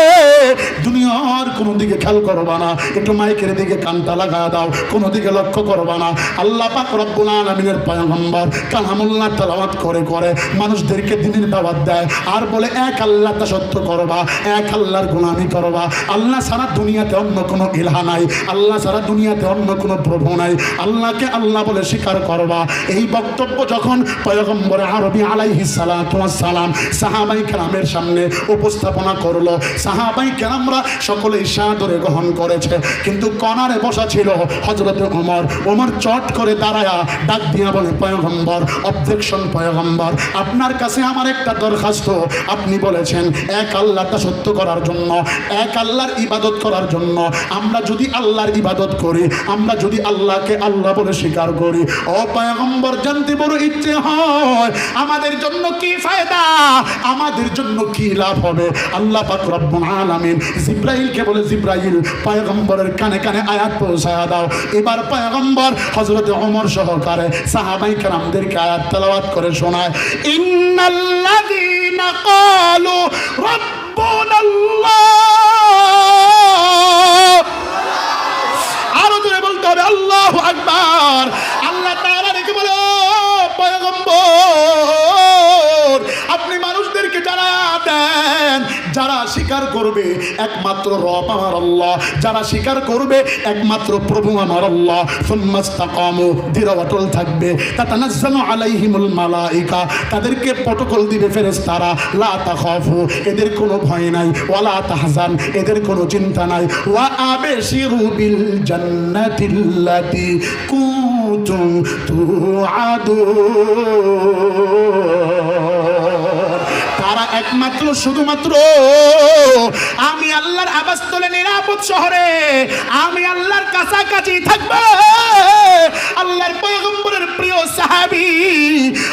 দুনিয়ার কোনো দিকে খেয়াল করবা না, একটু মাইকের দিকে কানটা লাগা দাও, কোনো দিকে লক্ষ্য করবা না। আল্লাহ পাক রব্বুল আলামিনের পয়গম্বর কালামুল্লাহ তেলাওয়াত করে করে মানুষদেরকে দ্বীনের দাওয়াত দেয় আর বলে, এক আল্লাহটা সত্য করবা, এক আল্লাহর গোলামি করবা। আল্লাহ ছাড়া দুনিয়াতে অন্য কোনো ইলাহ নাই, আল্লাহ ছাড়া দুনিয়াতে অন্য কোনো প্রভু নাই, আল্লাহকে আল্লাহ বলে স্বীকার করবা। এই বক্তব্য যখন পয়গম্বর আরবি আলাইহিস সালাতু ওয়াস সালাম সাহাবায়ে কেরামের সামনে উপস্থাপনা করলো, সাহাবায়ে কেরামরা সকলেই সাদরে গ্রহণ করেছে। কিন্তু কনারে বসা ছিল হযরত ওমর। ওমর চট করে দাঁড়ায়া ডাক দিয়া বলে, পয়গম্বর, অবজেকশন পয়গম্বর, আপনার কাছে আমার একটা দরখাস্ত। আপনি বলেছেন এক আল্লাহটা সত্য করার জন্য, এক আল্লাহর ইবাদত করার জন্য। আমরা যদি আল্লাহর ইবাদত করি, আমরা যদি আল্লাহকে আল্লাহ বলে স্বীকার করি, ও পয়গম্বর, জানতে বড় ইচ্ছে হয় আমাদের জন্য কি ফায়দা, আমাদের জন্য কি লাভ হবে। আল্লাহ পাক রব্বুল আলামিন জিব্রাইলকে বলে, জিব্রাইল, পয়গম্বরের কানে কানে আয়াত পৌঁছায়া দাও। এবার পয়গম্বর হযরত ওমর সহকারে সাহাবায়ে কেরামদেরকে আয়াত তেলাওয়াত করে শোনায়, ইন্নাল্লাযীনা ক্বালু রাব্বুনাল্লাহ। আরো জোরে বলতে হবে আল্লাহু আকবার। আল্লাহ তাআলা রেখে বলে, ও পয়গম্বর, আপনি মানুষদেরকে জানায়া দেন, যারা স্বীকার করবে একমাত্র রব আমার আল্লাহ, যারা স্বীকার করবে একমাত্র প্রভু আমার আল্লাহ, সুম্মাস্তাকামু, দৃঢ় অটল থাকবে, তাতানাজ্জালু আলাইহিমুল মালাইকা, তাদেরকে প্রটোকল দিবে ফেরেশতারা, লা তাখাফু, এদের কোনো ভয় নাই, ওয়ালা তাহজান, এদের কোনো চিন্তা নাই, ওয়া আবশিরু বিল জান্নাতিল্লাতী কুনতুম তুআদুন। তারা একমাত্র শুধুমাত্র আমি আল্লাহর আবাসস্থলে নিরাপদ শহরে আমি আল্লাহর কাছাকাছি থাকবো। আল্লাহর পয়গম্বরের প্রিয় সাহাবী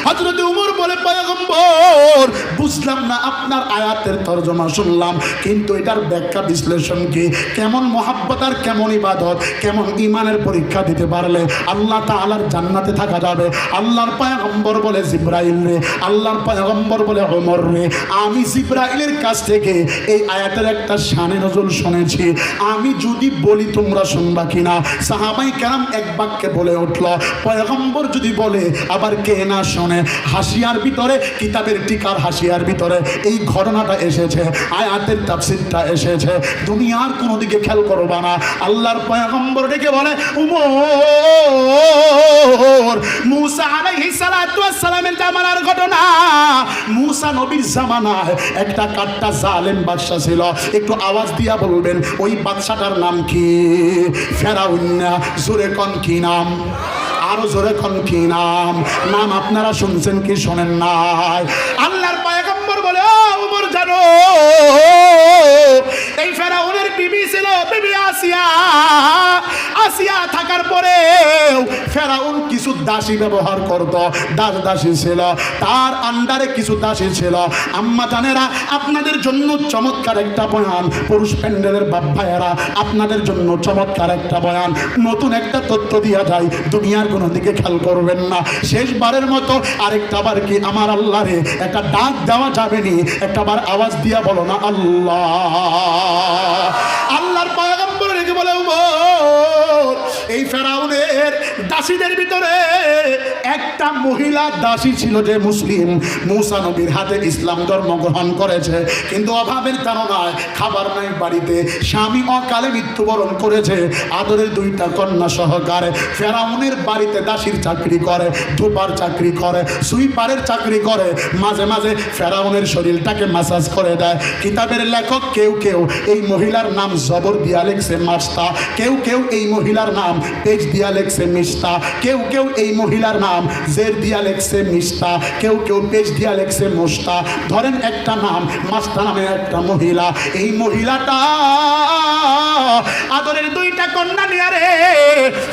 হযরত ওমর বলে, পয়গম্বর বুঝলাম না আপনার আয়াতের তরজমা শুনলাম, কিন্তু এটার ব্যাখ্যা বিশ্লেষণ কি? কেমন মহাব্বত আর কেমন ইবাদত, কেমন ঈমানের পরীক্ষা দিতে পারলে আল্লাহ তাআলার জান্নাতে থাকা যাবে? আল্লাহর পয়গম্বর বলে, জিবরাইল রে, আল্লাহর পয়গম্বর বলে, ওমর রে, আমি জিবরাইলের কাছ থেকে এই আয়াতের একটা শানে নজুল শুনেছি, আমি যদি বলি তোমরা শুনবা কিনা? সাহাবাই কেরাম এক বাক্যে বলে উঠল, পয়গম্বর যদি বলে আবার কে না শোনে। হাসিয়ার ভিতরে, কিতাবের টিকার হাসিয়ার ভিতরে এই ঘটনাটা এসেছে, আয়াতের তাফসীরটা এসেছে। দুনিয়ার কোনো দিকে খেয়াল করবা না। আল্লাহর পয়গম্বর ডেকে বলে, উমর, মুসা আলাইহিস সালাতু ওয়াস সালামের জামানার ঘটনা। মুসা নবীর জামানায় একটা কাট্টা জালেম বাদশা ছিল। একটু আওয়াজ দিয়া বলবেন ওই বাদশাটার নাম কি? ফেরাউন না? জোরে কোন কি নাম? আরো জোরে কোন কি নাম? নাম আপনারা শুনছেন কি শোনেন নাই? আল্লাহর পয়গম্বর বলে, ও ওমর জানো, এই ফেরাউনের বিবি ছিল বিবি আসিয়া। আসিয়া থাকার পরে ফেরাউন কিছু দাসী ব্যবহার করত, দাসী ছিল, তার আন্ডারে কিছু দাসী ছিল। আম্মা জানেরা, আপনাদের জন্য চমৎকার একটা বয়ান, পুরুষ প্যান্ডেলের বাপ ভাইয়েরা, আপনাদের জন্য চমৎকার একটা বয়ান, নতুন একটা তথ্য দিয়া যায়। দুনিয়ার কোনো দিকে খেয়াল করবেন না। শেষবারের মতো আরেকটা বার কি আমার আল্লাহরে একটা ডাক দেওয়া যাবে নি? একটা বার আওয়াজ দিয়া বলো না আল্লাহ। আল্লাহর পয়গম্বর রেখে বলে, উমর, এই ফেরাউনের দাসীদের ভিতরে একটা মহিলা দাসী ছিল যে মুসলিম, মুসা নবীর হাতে ইসলাম ধর্ম গ্রহণ করেছে, কিন্তু অভাবের কারণে খাবার নাই বাড়িতে, স্বামী অকালে মৃত্যুবরণ করেছে, আদরের দুইটা কন্যা সহকারে ফেরাউনের বাড়িতে দাসীর চাকরি করে, ধোপার চাকরি করে, সুইপারের চাকরি করে, মাঝে মাঝে ফেরাউনের শরীরটাকে মাসাজ করে দেয়। কিতাবের লেখক কেউ কেউ এই মহিলার নাম জবর দিয়া লেখছে মাস্তা, কেউ কেউ এই মহিলার নাম পেজ দিয়া লেখছে মিস্তা, কেউ কেউ এই মহিলার নাম জের দিয়া লেখছে মিস্তা, কেউ কেউ পেজ দিয়া লেখছে মুস্তা। ধরেন একটা নাম মাস্তা নামে একটা মহিলা, এই মহিলাটা আদরের দুইটা কন্যা নিয়ে রে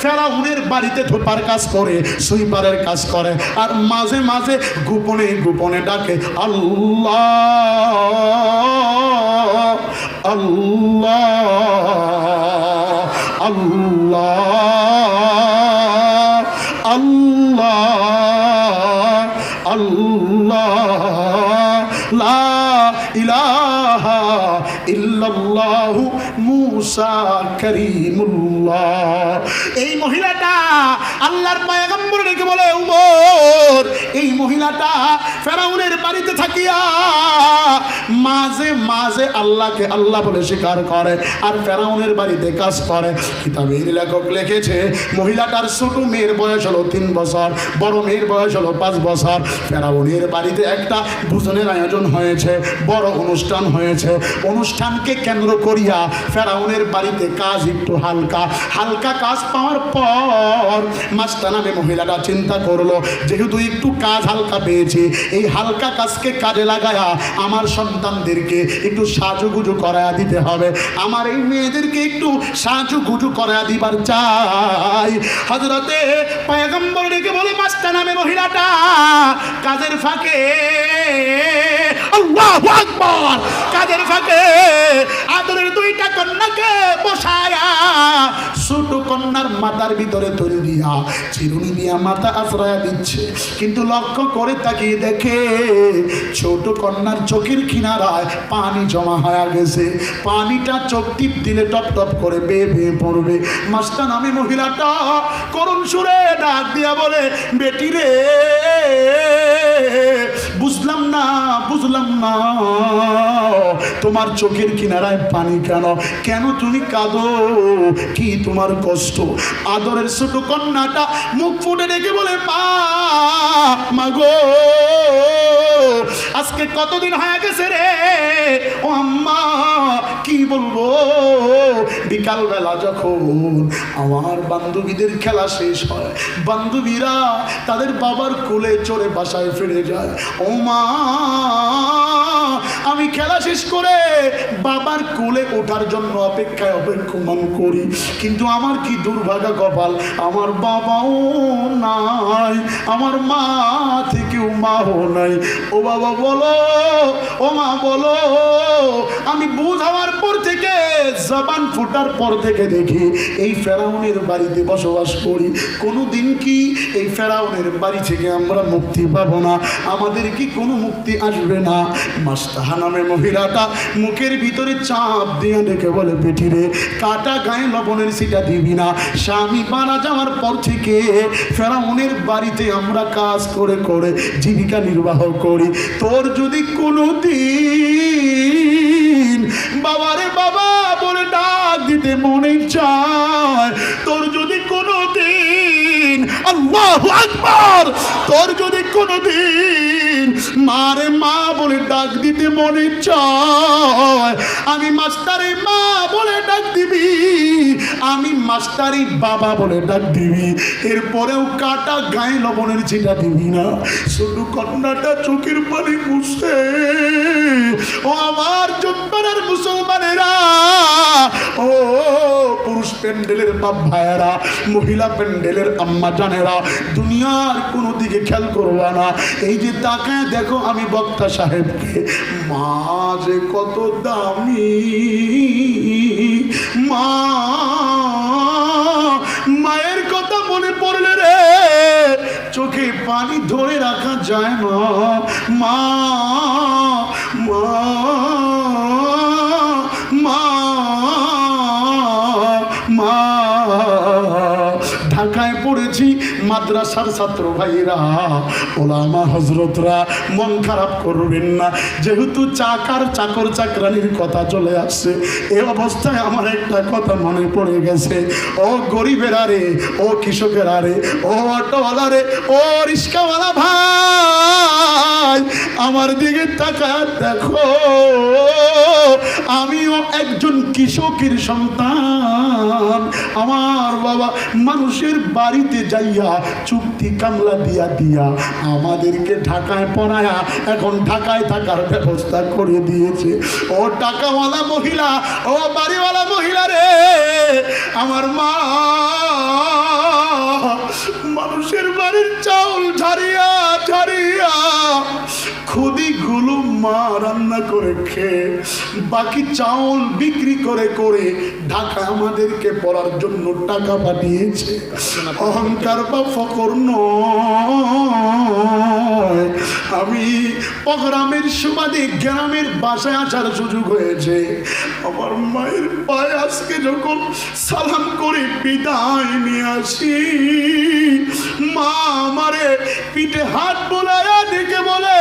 ফেরাউনের বাড়িতে ধোপার কাজ করে, সুইপারের কাজ করে, আর মাঝে মাঝে গোপনে গোপনে ডাকে আল্লাহ আল্লাহ আল্লাহ আল্লাহ আল্লাহ লা ইলাহা ইল্লাল্লাহু মুসা করিমুল্লাহ। এই মহিলাটা আল্লাহর পয়গম্বর ডেকে বলে, উমর, এই মহিলাটা ফেরাউনের বাড়িতে থাকিয়া মাঝে মাঝে আল্লাহকে আল্লাহ বলে স্বীকার করে আর ফেরাউনের বাড়িতে কাজ করে। কিতাবের লেখক লিখেছে, মহিলাটার ছোট মেয়ের বয়স হলো 3 বছর, বড় মেয়ের বয়স হলো 5 বছর। ফেরাউনের বাড়িতে একটা ভোজনের আয়োজন হয়েছে, বড় অনুষ্ঠান হয়েছে। অনুষ্ঠানকে কেন্দ্র করিয়া ফেরাউনের বাড়িতে কাজ একটু হালকা হালকা কাজ পাওয়ার পর মাস্টার নামে মহিলাটা চিন্তা করলো, যেহেতু একটু কাজ হালকা পেয়েছি, এই হালকা কাজকে কাজে লাগায়া আমার সন্তানদেরকে একটু সাজুগুজু করায়া দিতে হবে, আমার এই মেয়েদেরকে একটু সাজুগুজু করায়া দিবার চাই। হযরতে পয়গম্বর ডেকে বলে, মাস্টার নামে মহিলাটা কাজের ফাঁকে, আল্লাহু আকবার, কাজের ফাঁকে আদরের দুইটা কন্যাকে বসায়া ছোট কন্যার মাথার ভিতরে তুলে দিয়া চিরুনি দিয়া মাথা আশ্রয়া দিচ্ছে। কিন্তু লক্ষ্য করে তাকিয়ে দেখে ছোট কন্যার চোখের কিনারায় পানি জমা হয়ে গেছে, পানিটা চোখ টিপ দিলে টপ টপ করে বেয়ে বেয়ে পড়বে। মাস্টার নামে মহিলাটা করুণ সুরে ডাক দিয়া বলে, বেটি রে, বুঝলাম না তোমার চোখের কিনারায় পানি কেন, কেন তুমি কাঁদো, কি তোমার কষ্ট? আদরের ছোট কন্যাটা মুখ ফুটে রেখে বলে, মা গো, আজকে কতদিন হয়ে গেছে রে, ও আম্মা, কি বলবো বিকালবেলা যখন আমার বান্ধবীদের খেলা শেষ হয়, বান্ধবীরা তাদের বাবার কোলে চড়ে বাসায় ফিরে যায়। ও মা, আমি খেলা শেষ করে বাবার কোলে ওঠার জন্য অপেক্ষায় অপেক্ষমান করি, কিন্তু আমার কি দুর্ভাগ্য কপাল, আমার বাবাও নাই, আমার মা থেকেও মাও নাই। ও বাবা বলো, ও মা বলো, আমি বুঝ হওয়ার পর থেকে, জবান ফোটার পর থেকে দেখি এই ফেরাউনের বাড়িতে বসবাস করি। কোনোদিন কি এই ফেরাউনের বাড়ি থেকে আমরা মুক্তি পাবো না? আমাদের কি কোনো মুক্তি আসবে না? মাস্তাহা নামে মহিলাটা মুখের ভিতরে চাপ দিয়ে দেখে বলে, বেটিরে কাটা গায়ে লবণের সিটা দিবি না। স্বামী মারা যাওয়ার পর থেকে ফেরাউনের বাড়িতে আমরা কাজ করে করে জীবিকা নির্বাহ করি। তোর যদি কোনো দিন বাবারে বাবা বলে ডাক দিতে মনে চায়, তোর যদি কোনো দিন আল্লাহু আকবার, তোর যদি কোনো দিন মারে মা বলে ডাক দিতে মনে চায়, আমি মাস্টারে মা বলে ডাক দিবি, আমি মাস্টারি বাবা বলে ডাক দিবি। এরপরেও কাটা গায়ে লবণের ছিটা দিবি না। শুধু কন্যাটা চোখের পানি মুছে, ও আমার চোখপাড়ার মুসলমানেরা, ও পুরুষ প্যান্ডেলের বাপ ভাইয়েরা, মহিলা প্যান্ডেলের আম্মা জানেরা, দুনিয়ার কোনো দিকে খেয়াল করবা না। এই যে তাকায় দেখো আমি বক্তা সাহেবকে, মা যে কত দামি, মা, মায়ের কথা মনে পড়লে রে চোখে পানি ধরে রাখা যায় না। মা, মা, মা, মা। ঢাকায় পড়েছি, মাদ্রাসার ছাত্র ভাইরা, ওলামা হজরতরা মন খারাপ করবেন না, যেহেতু চাকার চাকর চাকরানির কথা চলে আসছে, এই অবস্থায় আমার একটা কথা মনে পড়ে গেছে। ও গরিবেরা রে, ও কৃষকেরা রে, ও অটোওয়ালা রে, ও রিস্কাওয়ালা ভাই, আমার দিকে তাকায় দেখো, আমিও একজন কৃষকের সন্তান। আমার বাবা মানুষের বাড়িতে যাইয়া চুক্তি কামলা দিয়া দিয়া আমাদেরকে ঢাকায় পড়ায়া এখন ঢাকায় থাকার ব্যবস্থা করে দিয়েছে। ও টাকাওয়ালা মহিলা, ও বাড়িওয়ালা মহিলা রে, আমার মা মানুষের বাড়ির চাউল ঝাড়িয়া ঝাড়িয়া খুদিগুলো মা রান্না করে খেয়ে বাকি চাউল বিক্রি করে করে ঢাকা আমাদেরকে পড়ার জন্য টাকা পাঠিয়েছে। অহংকার বা ফকর নয়, আমি প্রোগ্রামের সুবাদে গ্রামের বাসায় আসার সুযোগ হয়েছে। আমার মায়ের পায়ে আজকে যখন সালাম করে বিদায় নিয়ে আসি, মা আমারে পিঠে হাত বোলায়া দেখে বলে,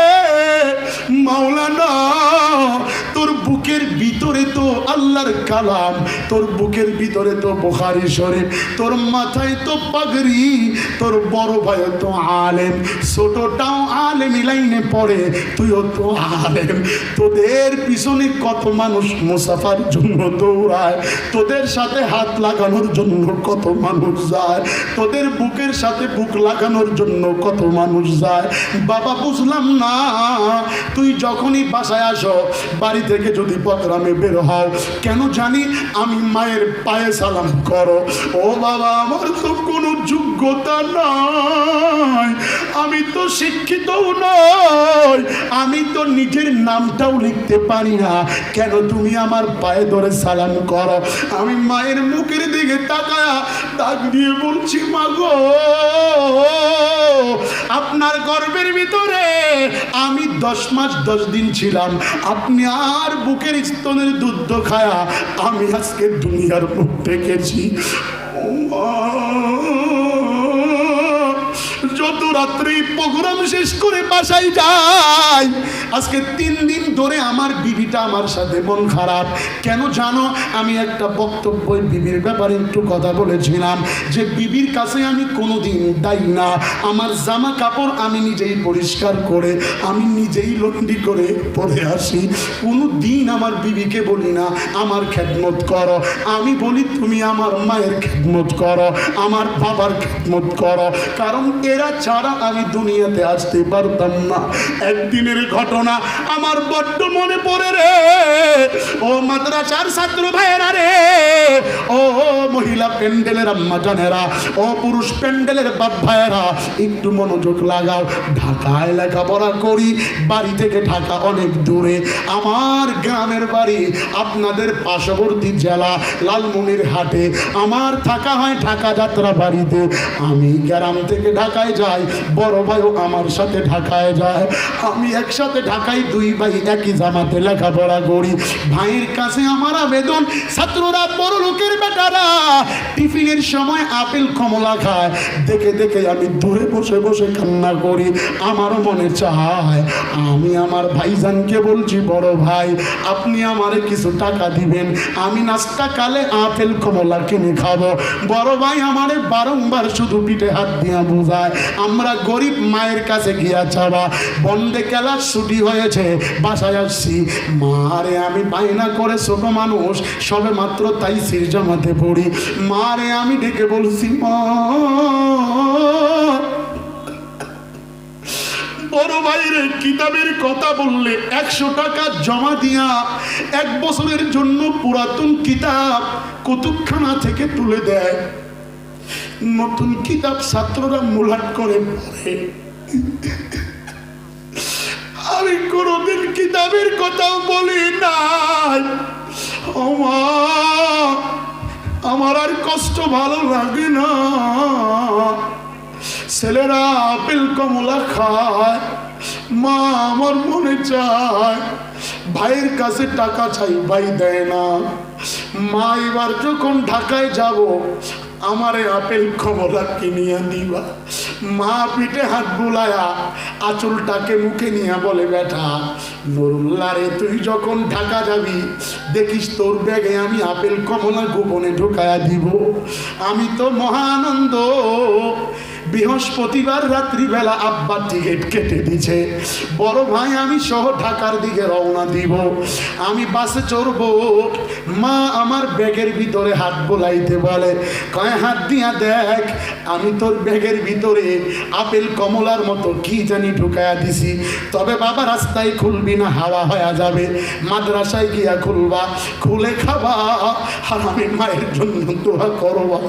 মাওলানা তোর বুকের ভিতরে তো আল্লাহর কালাম, তোর বুকের ভিতরে তো বুখারী শরীফ, তোর মাথায় তো পাগড়ি, তোর বড় ভাই তো আলেম, ছোটটাও আলেম লাইনে পড়ে, তুইও তো আলেম। তোদের পিছনে কত মানুষ মুসাফার জন্য দৌড়ায়, তোদের সাথে হাত লাগানোর জন্য কত মানুষ যায়, তোদের বুকের সাথে বুক লাগানোর জন্য কত মানুষ যায়। বাবা বুঝলাম না, তুই যখনই বাসায় আসো, বাড়ি থেকে যদি প্রোগ্রামে বের হও, কেন জানি আমি মায়ের পায়ে সালাম করো। ও বাবা, আমার তো কোনো যোগ্যতা নাই, আমি তো শিক্ষিতও নই, আমি তো নিজের নামটাও লিখতে পারি না, কেন তুমি আমার পায়ে ধরে সালাম করো? আমি মায়ের মুখের দিকে তাকায়া ডাক দিয়ে বলছি, মা গো, আপনার গর্ভের ভিতরে আমি 10 মাস 10 দিন ছিলাম, আপনি আর বুকের স্তনের দুধ খায়া আমি আজকে দুনিয়ার মুখ দেখেছি। যত রাত্রি প্রোগ্রাম শেষ করে বাসায় যাই, আজকে 3 দিন ধরে আমার বিবি বিবিটা আমার সাথে মন খারাপ কেন জানো? আমি একটা বক্তব্য বিবির ব্যাপারে একটু কথা বলেছিলাম যে বিবির কাছে আমি কোনোদিন দায়ী না। আমার জামা কাপড় আমি নিজেই পরিষ্কার করে আমি নিজেই লন্ডি করে পরে আসি। কোনো দিন আমার বিবিকে বলি না আমার খেদমত করো, আমি বলি তুমি আমার মায়ের খেদমত করো, আমার বাবার খেদমত করো, কারণ এরা ছাড়া আমি দুনিয়াতে আসতে পারতাম না। একদিনের ঘটনা আমার বড্ড মনে পড়ে রে। ও মাদ্রাসার ছাত্র ভাইয়েরা রে, ও মহিলা প্যান্ডেলের আম্মা জানেরা, ও পুরুষ প্যান্ডেলের বাপ ভাইয়েরা, একটু মনোযোগ লাগাও। ঢাকায় লেখাপড়া করি, বাড়ি থেকে ঢাকা অনেক দূরে। আমার গ্রামের বাড়ি আপনাদের পার্শ্ববর্তী জেলা লালমনিরহাটে। আমার থাকা হয় ঢাকা যাত্রা বাড়িতে। আমি গ্রাম থেকে ঢাকায় যাই, বড় ভাইও আমার সাথে ঢাকায় যায়। আমি একসাথে ঢাকায় দুই ভাই একই জামাতে লেখাপড়া করি। ভাইয়ের কাছে আমার আবেদন, ছাত্ররা বড় লোকের বেটারা টিফিনের সময় আপেল কমলা খায়, দেখে দেখে আমি দূরে বসে বসে কান্না করি। আমার মনে চায় আমি আমার ভাইজানকে বলছি, বড় ভাই আপনি আমারে কিছু টাকা দিবেন, আমি নাস্তা কালে আপেল কমলা কিনে খাবো। বড় ভাই আমারে বারংবার শুধু পিঠে হাত দিয়া বোঝায়, আমরা গরিব মায়ের কাছে গিয়া চাবা, বন্ধে খেলার ছুটি হয়েছে বাসায় আসছি। মারে আমি বায়না করে ছোট মানুষ সবে মাত্র তাই সির জামাতে পড়ি, মারে আমি ডেকে বলছি মা। বড় ভাইরে কিতাবের কথা বললে 100 টাকা জমা দিয়া 1 বছরের জন্য পুরাতন কিতাব কুতুবখানা থেকে তুলে দেয়। নতুন কিতাব ছাত্ররা মুলাট করে পড়ে। আমি কোনদিন কিতাবের কথাও বলি নাই। আমার আর কষ্ট ভালো লাগে না। ছেলেরা আপেল কমলা খায়, মা আমার মনে চায় ভাইয়ের কাছে টাকা চাই, ভাই দেয় না। মা এবার যখন ঢাকায় যাব আমারে আপেল কমলা কিনিয়া দিবা। মা পিঠে হাত বুলায়া আঁচলটাকে মুখে নিয়ে বলে, বেটা নুরুল্লাহ রে, তুই যখন ঢাকা যাবি দেখিস তোর ব্যাগে আমি আপেল কমলা গোপনে ঢুকায়া দিব। আমি তো মহানন্দ। বৃহস্পতিবার রাত্রিবেলা আব্বা টিকিট কেটে দিছে, বড় ভাই আমি সহ ঢাকার দিকে রওনা দিব। আমি বাসে চড়বো। মা আমার ব্যাগের ভিতরে হাত বোলাইতে বলে, কয় হাত দিয়া দেখ, আমি তোর ব্যাগের ভিতরে আপেল কমলার মতো কি জানি ঢুকায়া দিছি। তবে বাবা রাস্তায় খুলবি না, হাওয়া হয়ে যাবে। মাদ্রাসায় গিয়া খুলবা, খুলে খাবা, আর আমি মায়ের জন্য দোয়া করবা।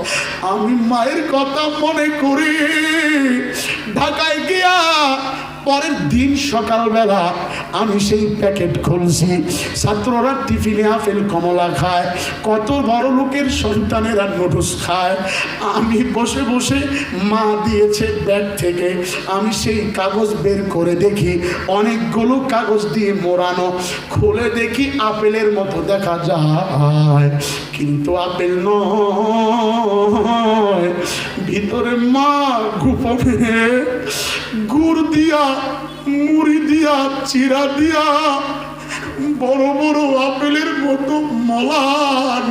আমি মায়ের কথা মনে করি। ঢাকায় গিয়া পরের দিন সকালবেলা আমি সেই প্যাকেট খুলছি। ছাত্ররা টিফিনে আপেল কমলা খায়, কত বড় লোকের সন্তানেরা নুডলস খায়। আমি বসে বসে মা দিয়েছে ব্যাগ থেকে, আমি সেই কাগজ বের করে দেখি অনেকগুলো কাগজ দিয়ে মোড়ানো। খুলে দেখি আপেলের মতো দেখা যায়, কিন্তু আপেল নয়। ভিতরে মা গোপনে গুড় দিয়া, মুড়ি দিয়া, চিরা দিয়া বড় বড় আপেলের মতো মলা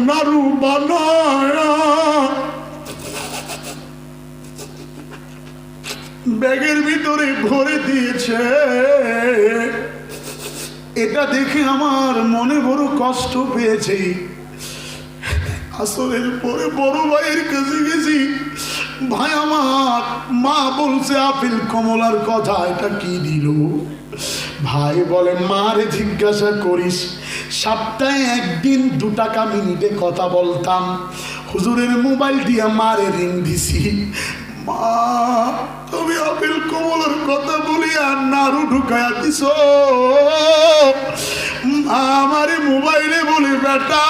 নাড়ু বানায় ব্যাগের ভিতরে ভরে দিয়েছে। এটা দেখে আমার মনে বড় কষ্ট পেয়েছে। আসরের পরে বড় ভাইয়ের কাছে গেছি, ভাই আমার মা বলছে আপেল কমলার কথা, এটা কি দিল? ভাই বলে, মারে জিজ্ঞাসা করিস, সপ্তাহে একদিন 2 টাকা মিনিটে কথা বলতাম, হুজুরের মোবাইল দিয়া মারে রিং দিছি। মা তুমি আপেল কমলার কথা বলি আর নাড়ু ঢুকায়া দিছ। আমারে মোবাইলে বলে, বেটা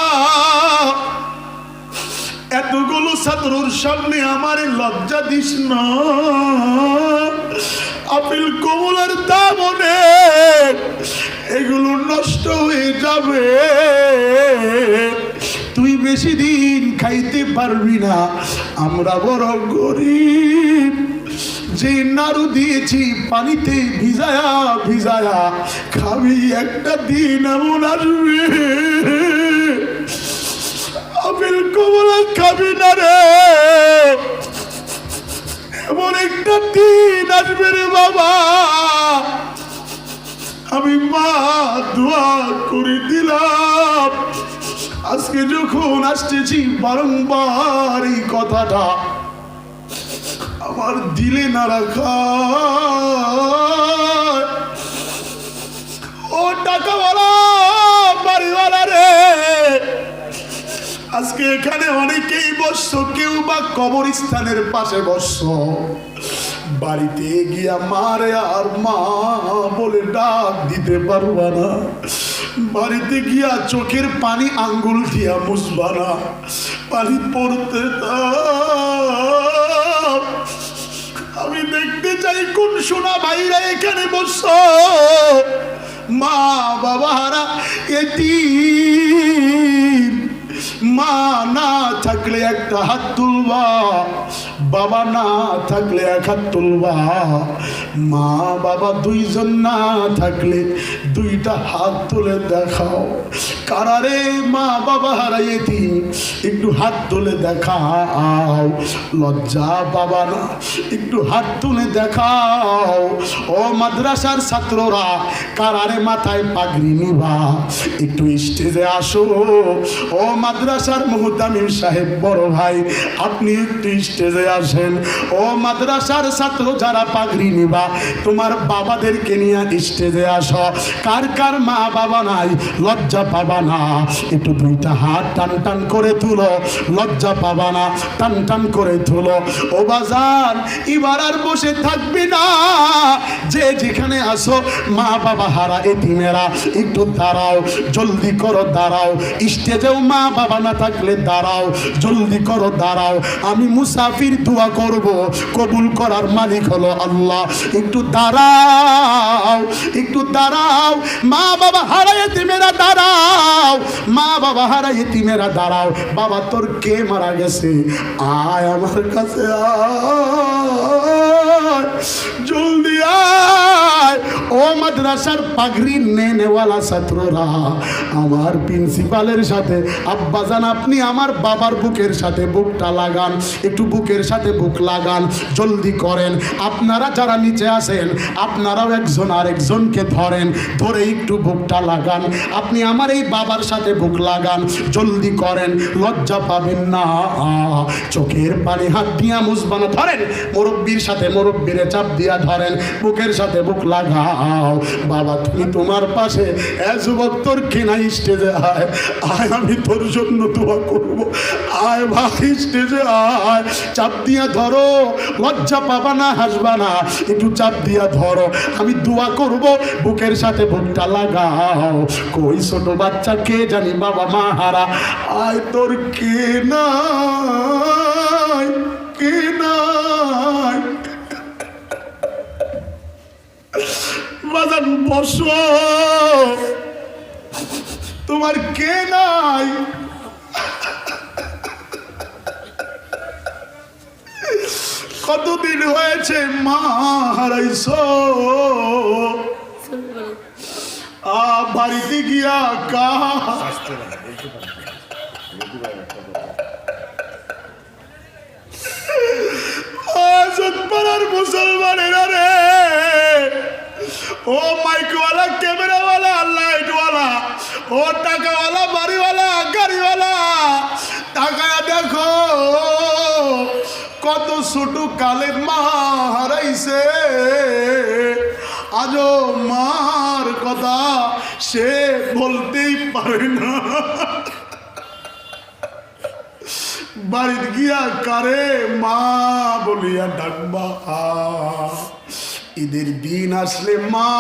এতগুলো ছাত্রর সামনে আমারে লজ্জা দিস না, আপেল কমলার দাম অনেক, এগুলো নষ্ট হয়ে যাবে, তুই বেশি দিন খাইতে পারবি না, আমরা বড় গরিব, যে নাড়ু দিয়েছি পানিতে ভিজায়া ভিজায়া খাবি, একটা দিন এমন আসবে আপেল কমলা খাবি না রে, এমন একটা দিন আসবে রে বাবা। আমি মা দোয়া করে দিলাম, আজকে যখন আসতেছি বারংবার এই কথাটা আমার দিলে না রাখা। ও টাকাওয়ালা বাড়িওয়ালা রে, আজকে এখানে অনেকেই বসছো, কেউ বা কবরস্থানের পাশে বসছো, বাড়িতে গিয়া মারে আর মা বলে ডাক দিতে পারবা না, বাড়িতে গিয়া চোখের পানি আঙ্গুল দিয়া মুছবা না, পানি পড়তে দাও। আমি দেখতে চাই কোন সোনা ভাইরা এখানে বসছো, মা বাবা হারা এতিম, মা না থাকলে একটা হাত তুলবা, বাবা না থাকলে এক হাত তুলবা, মা বাবা দুইজন না থাকলে দুইটা হাত তুলে দেখাও। কারারে মা বাবা হারাইতি একটু হাত তুলে দেখাও, লজ্জা বাবা না একটু হাত তুলে দেখাও। ও মাদ্রাসার ছাত্ররা কারারে মাথায় পাগড়ি নিবা, একটু স্টেজে আসো। ও মাদ্রাসার মুহতামিম সাহেব বড় ভাই, আপনি একটু স্টেজে আসেন। ও মাদ্রাসার ছাত্র যারা পাগড়ি নিবা, তোমার বাবাদেরকে নিয়ে স্টেজে আসো। কার কার মা বাবা নাই, লজ্জা পাবা না, একটু দুইটা হাত টান টান করে তুলো, লজ্জা পাবা না, টান টান করে তুলো। ও বাজার এবার আর বসে থাকবি না, যে যেখানে আসো মা বাবা হারা এতিমেরা একটু দাঁড়াও, জলদি করো দাঁড়াও। স্টেজেও মা বাবা না থাকলে দাঁড়াও, জলদি করো দাঁড়াও। আমি মুসাফির দোয়া করব, কবুল করার মালিক হলো আল্লাহ। একটু দাঁড়াও, একটু দাঁড়াও। মা বাবা হারা এতিমেরা দাঁড়াও, মা বাবা হারা এতিমেরা দাঁড়াও। বাবা তোর কে মারা গেছে, আয় আমার কাছে আয়, জলদি আয়। ও মাদ্রাসার পাগড়ি নেওয়ালা ছাত্ররা, আমার প্রিন্সিপালের সাথে আব্বাজান আপনি আমার বাবার বুকের সাথে বুকটা লাগান, একটু বুকের সাথে বুক লাগান, জলদি করেন। আপনারা যারা নিচে আছেন আপনারাও একজন আরেকজনকে ধরেন, ধরে একটু বুকটা লাগান। আপনি আমার এই বাবার সাথে বুক লাগান, জলদি করেন, লজ্জা পাবেন না। চোখের পানি হাত দিয়া মুছবানা, ধরেন মুরব্বীর সাথে মুরব্বীরে চাপ দিয়া ধরেন, বুকের সাথে বুক লাগাও। বাবা তুমি তোমার পাশে, যুবক তোর কেনা স্টেজে আয়, আয় আমি তোর জন্য দোয়া করব, আয় ভাই স্টেজে আয়, চাপ দিয়া ধরো, লজ্জা পাবা না, হাসবা না, একটু চাপ দিয়া ধরো, আমি দোয়া করব, বুকের সাথে বুকটা লাগাও। কই ছোট বাচ্চা কে জানি বাবা মা হারা, আয় তোর কে নাই, কে নাই, বাজান বসো, তোমার কে নাই? কতদিন হয়েছে মা হারাইছো, বাড়িতে গিয়া পাড়ার মুসলমানেরা রে, ও মাইকওয়ালা, ক্যামেরাওয়ালা, লাইটওয়ালা, ও টাকাওয়ালা, বাড়িওয়ালা, গাড়িওয়ালা, টাকা দেখো কত ছোট কালে মা হারাইছে, আজও মার কথা সে বলতেই পারে না। বাড়িতে গিয়া কারে মা বলিয়া ডাকবা। ঈদের দিন আসলে মা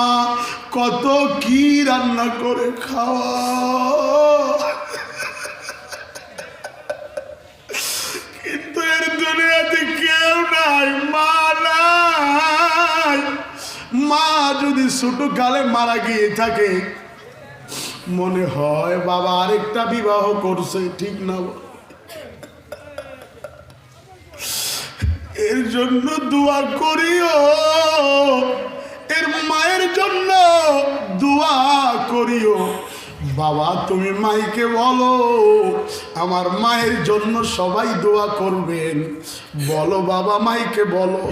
কত কি রান্না করে খাওয়া, কিন্তু এর দুনিয়াতে কেউ নাই, মা নাই। মা যদি ছোট কালে মারা গিয়ে থাকে, মনে হয় বাবা আরেকটা বিবাহ করছে, ঠিক না? এর জন্য দোয়া করিও, এর মায়ের জন্য দোয়া করিও। বাবা তুমি মাইকে বলো আমার মায়ের জন্য সবাই দোয়া করবেন। বলো বাবা মাইকে বলো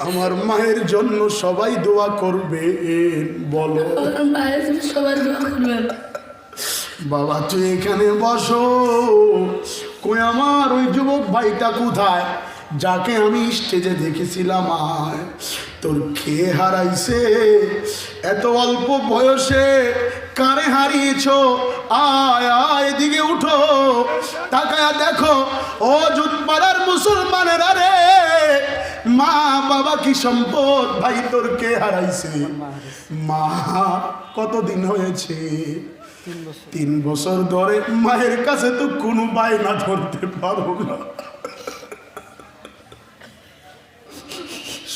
আমার মায়ের জন্য সবাই দোয়া করবেন। বলো
আমার মায়ের জন্য সবাই দোয়া করবেন।
বাবা তুই এখানে বসো। কই আমার ওই যুবক ভাইটা কোথায় যাকে আমি স্টেজে দেখেছিলাম? আয় তোর খেয়ে হারাইছে এত অল্প বয়সে, কারে হারিয়েছো? আয় আয় এদিকে উঠো, তাকায়া দেখো ও জুতপাড়ার মুসলমানেরা রে, মা বাবা কি সম্পদ। ভাই তোর কে হারাইছে? মা। কতদিন হয়েছে? 3 বছর ধরে মায়ের কাছে তো কোনো বায়না ধরতে পারো না।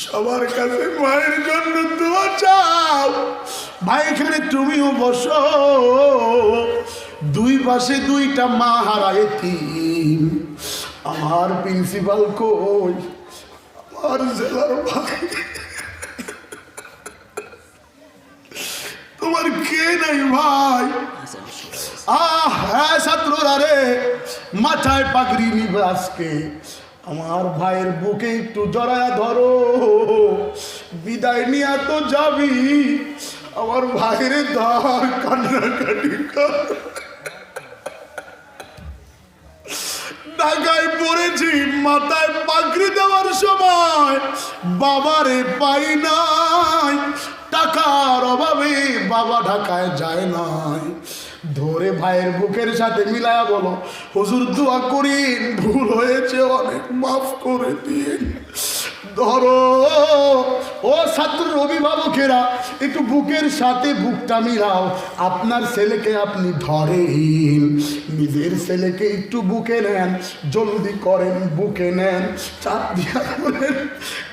সবার কাছে মায়ের জন্য দোয়া চাও। ভাই এখানে তুমিও বসো। 2 পাশে 2টা মা হারায় 3। আমার প্রিন্সিপাল কই? আমার জেলার ভাই। তোমার কে নাই ভাই? হ্যাঁ ছাত্ররা রে, মাথায় পাগড়ি নিবে আজকে। আমার ভাইয়ের বুকে একটু জড়ায়া ধরো, বিদায় নিয়ে তো যাবি। আমার ভাইয়ের ধর, কান্নাকাটি কর। ঢাকায় পড়েছি, মাথায় পাগড়ি দেওয়ার সময় বাবারে পাই নাই। টাকার অভাবে বাবা ঢাকায় যায় নাই। ধরে ভাইয়ের বুকের সাথে মিলায়া বলো, হুজুর দোয়া করিন, ভুল হয়েছে অনেক, মাফ করে দিন। ধরো ও ছাত্র অভিভাবকেরা, একটু বুকের সাথে বুকটা মিলাও। আপনার ছেলেকে আপনি ধরেন, নিজের ছেলেকে একটু বুকে নেন, জলদি করেন, বুকে নেন, চাপ দিয়া করেন।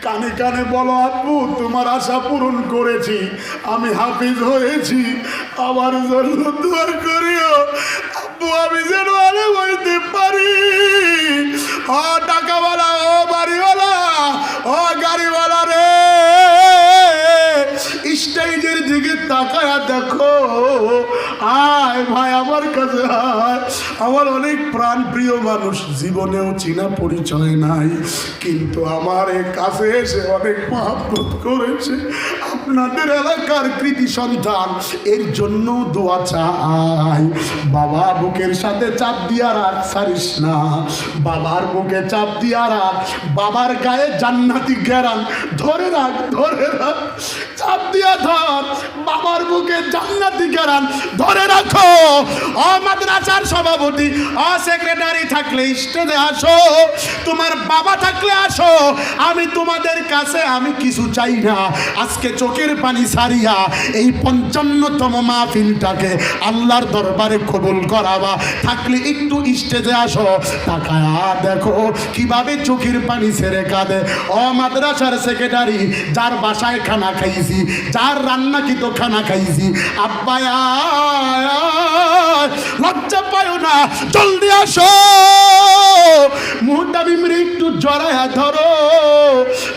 কানে কানে বলো, আব্বু তোমার আশা পূরণ করেছি, আমি হাফিজ হয়েছি, আমার জন্য দোয়া করিও। আব্বু আমি যেন আরে হইতে পারি। ও টাকাওয়ালা, ও বাড়িওয়ালা, ও গাড়িওয়ালা রে, স্টেজের দিকে তাকায়া দেখো। আয় ভাই আমার কাছে আয়। আমার অনেক প্রাণ প্রিয় মানুষ, জীবনেও চিনা পরিচয় নাই, কিন্তু আমার এই কাছে এসে অনেক মহব্বত করেছে। আপনাদের এলাকার কৃতি সন্তান, এর জন্য দোয়া চাই। বাবা বুকের সাথে চাপ দিয়া রাখ, ছাড়িস না। বাবার বুকে চাপ দিয়া রাখ, বাবার গায়ে জান্নাতি ঘেরান ধরে রাখ, ধরে রাখ, চাপ দিয়া ধর। বাবার বুকে জান্নাতি ঘেরান ধরে রাখো। ও মাদ্রাসার সভাপতি, ও সেক্রেটারি থাকলে স্টেজে আসো, তোমার বাবা থাকলে আসো। আমি তোমাদের কাছে আমি কিছু চাই না। আজকে চোখের পানি সারিয়া এই 55তম মাহফিলটাকে আল্লাহর দরবারে কবুল করাবা। থাকলে একটু স্টেজে আসো, তাকায়া দেখো কিভাবে চোখের পানি ছেড়ে কাঁদে। ও মাদ্রাসার সেক্রেটারি, যার বাসায় খানা খাইছি, যার রান্নাকৃত খানা খাইছি, আব্বা লজ্জা পায় না, জলদি আসো। মুহূর্তে বিমরে একটু জড়ায়া ধরো,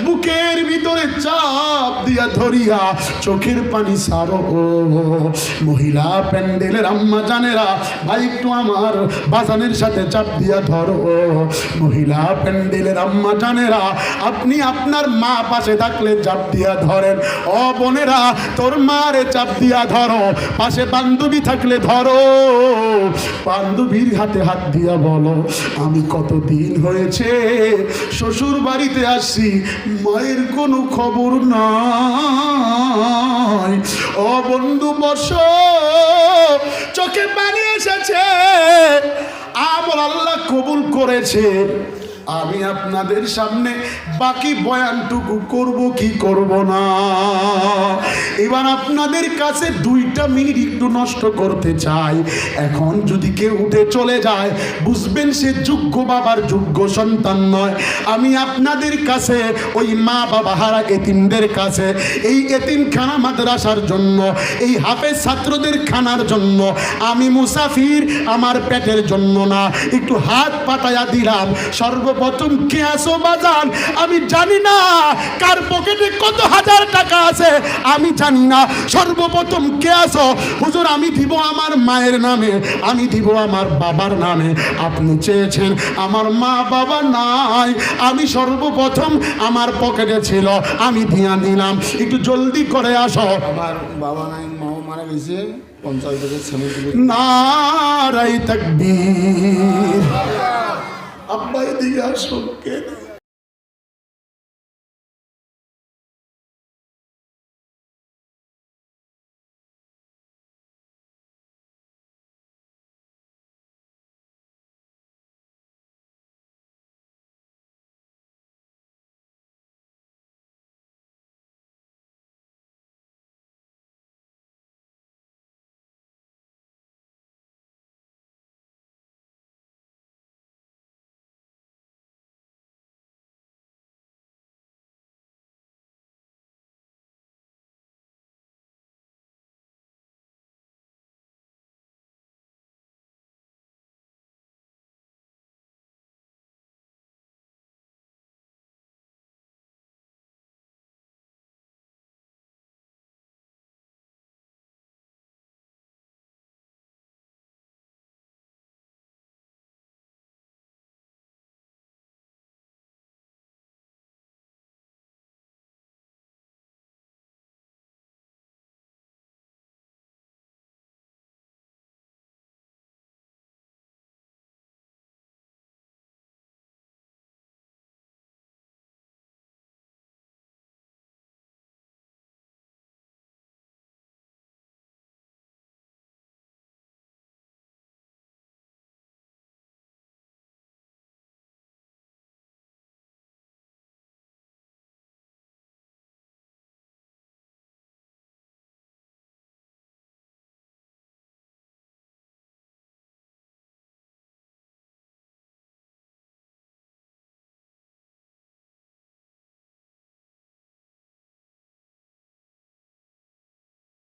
বুকের ভিতরে চাপ দিয়া ধরিয়া চোখের পানি সারো। মহিলা প্যান্ডেলের আম্মা জানেরা, ভাই একটু আমার বাজানের সাথে চাপ দিয়া ধরো। মহিলা প্যান্ডেলের আম্মা জানেরা, আপনি আপনার মা পাশে থাকলে চাপ দিয়া ধরেন। ও বোনেরা, তোর মারে চাপ দিয়া ধরো, পাশে বান্ধবী থাকলে ধরো, বান্ধবীর হাতে হাত দিয়া বলো, আমি কতদিন হয়েছে শ্বশুর বাড়িতে আসছি, মায়ের কোনো খবর নাই। ও বন্ধু বসো, চোখে পানি এসেছে, আমার আল্লাহ কবুল করেছে। আমি আপনাদের সামনে বাকি বয়ানটুকু করব কি করব না, এবার আপনাদের কাছে 2টা মিনিট একটু নষ্ট করতে চাই। এখন যদি কেউ উঠে চলে যায়, বুঝবেন সে যোগ্য বাবার যোগ্য সন্তান নয়। আমি আপনাদের কাছে ওই মা বাবা হারা এতিমদের কাছে, এই এতিমখানা মাদ্রাসার জন্য, এই হাফেজ ছাত্রদের খানার জন্য আমি মুসাফির, আমার পেটের জন্য না, একটু হাত পাতায়া দিলাম। সর্ব সর্বপ্রথম কে আসো বাজান আমি জানি না, কার পকেটে কত হাজার টাকা আছে আমি জানি না, সর্বপ্রথম কে আসো? হুজুর আমি দিব আমার মায়ের নামে, আমি দিব আমার বাবার নামে। আপনি চেয়েছেন আমার মা বাবা নাই, আমি সর্বপ্রথম আমার পকেটে ছিল আমি দিয়া দিলাম, একটু জলদি করে আসো।
আমার বাবা নাই, মাও মারা গেছে, 50 বছর ছেলে দিবে।
নারাই তাকবীর। আব্বা এদিকে আসো। কে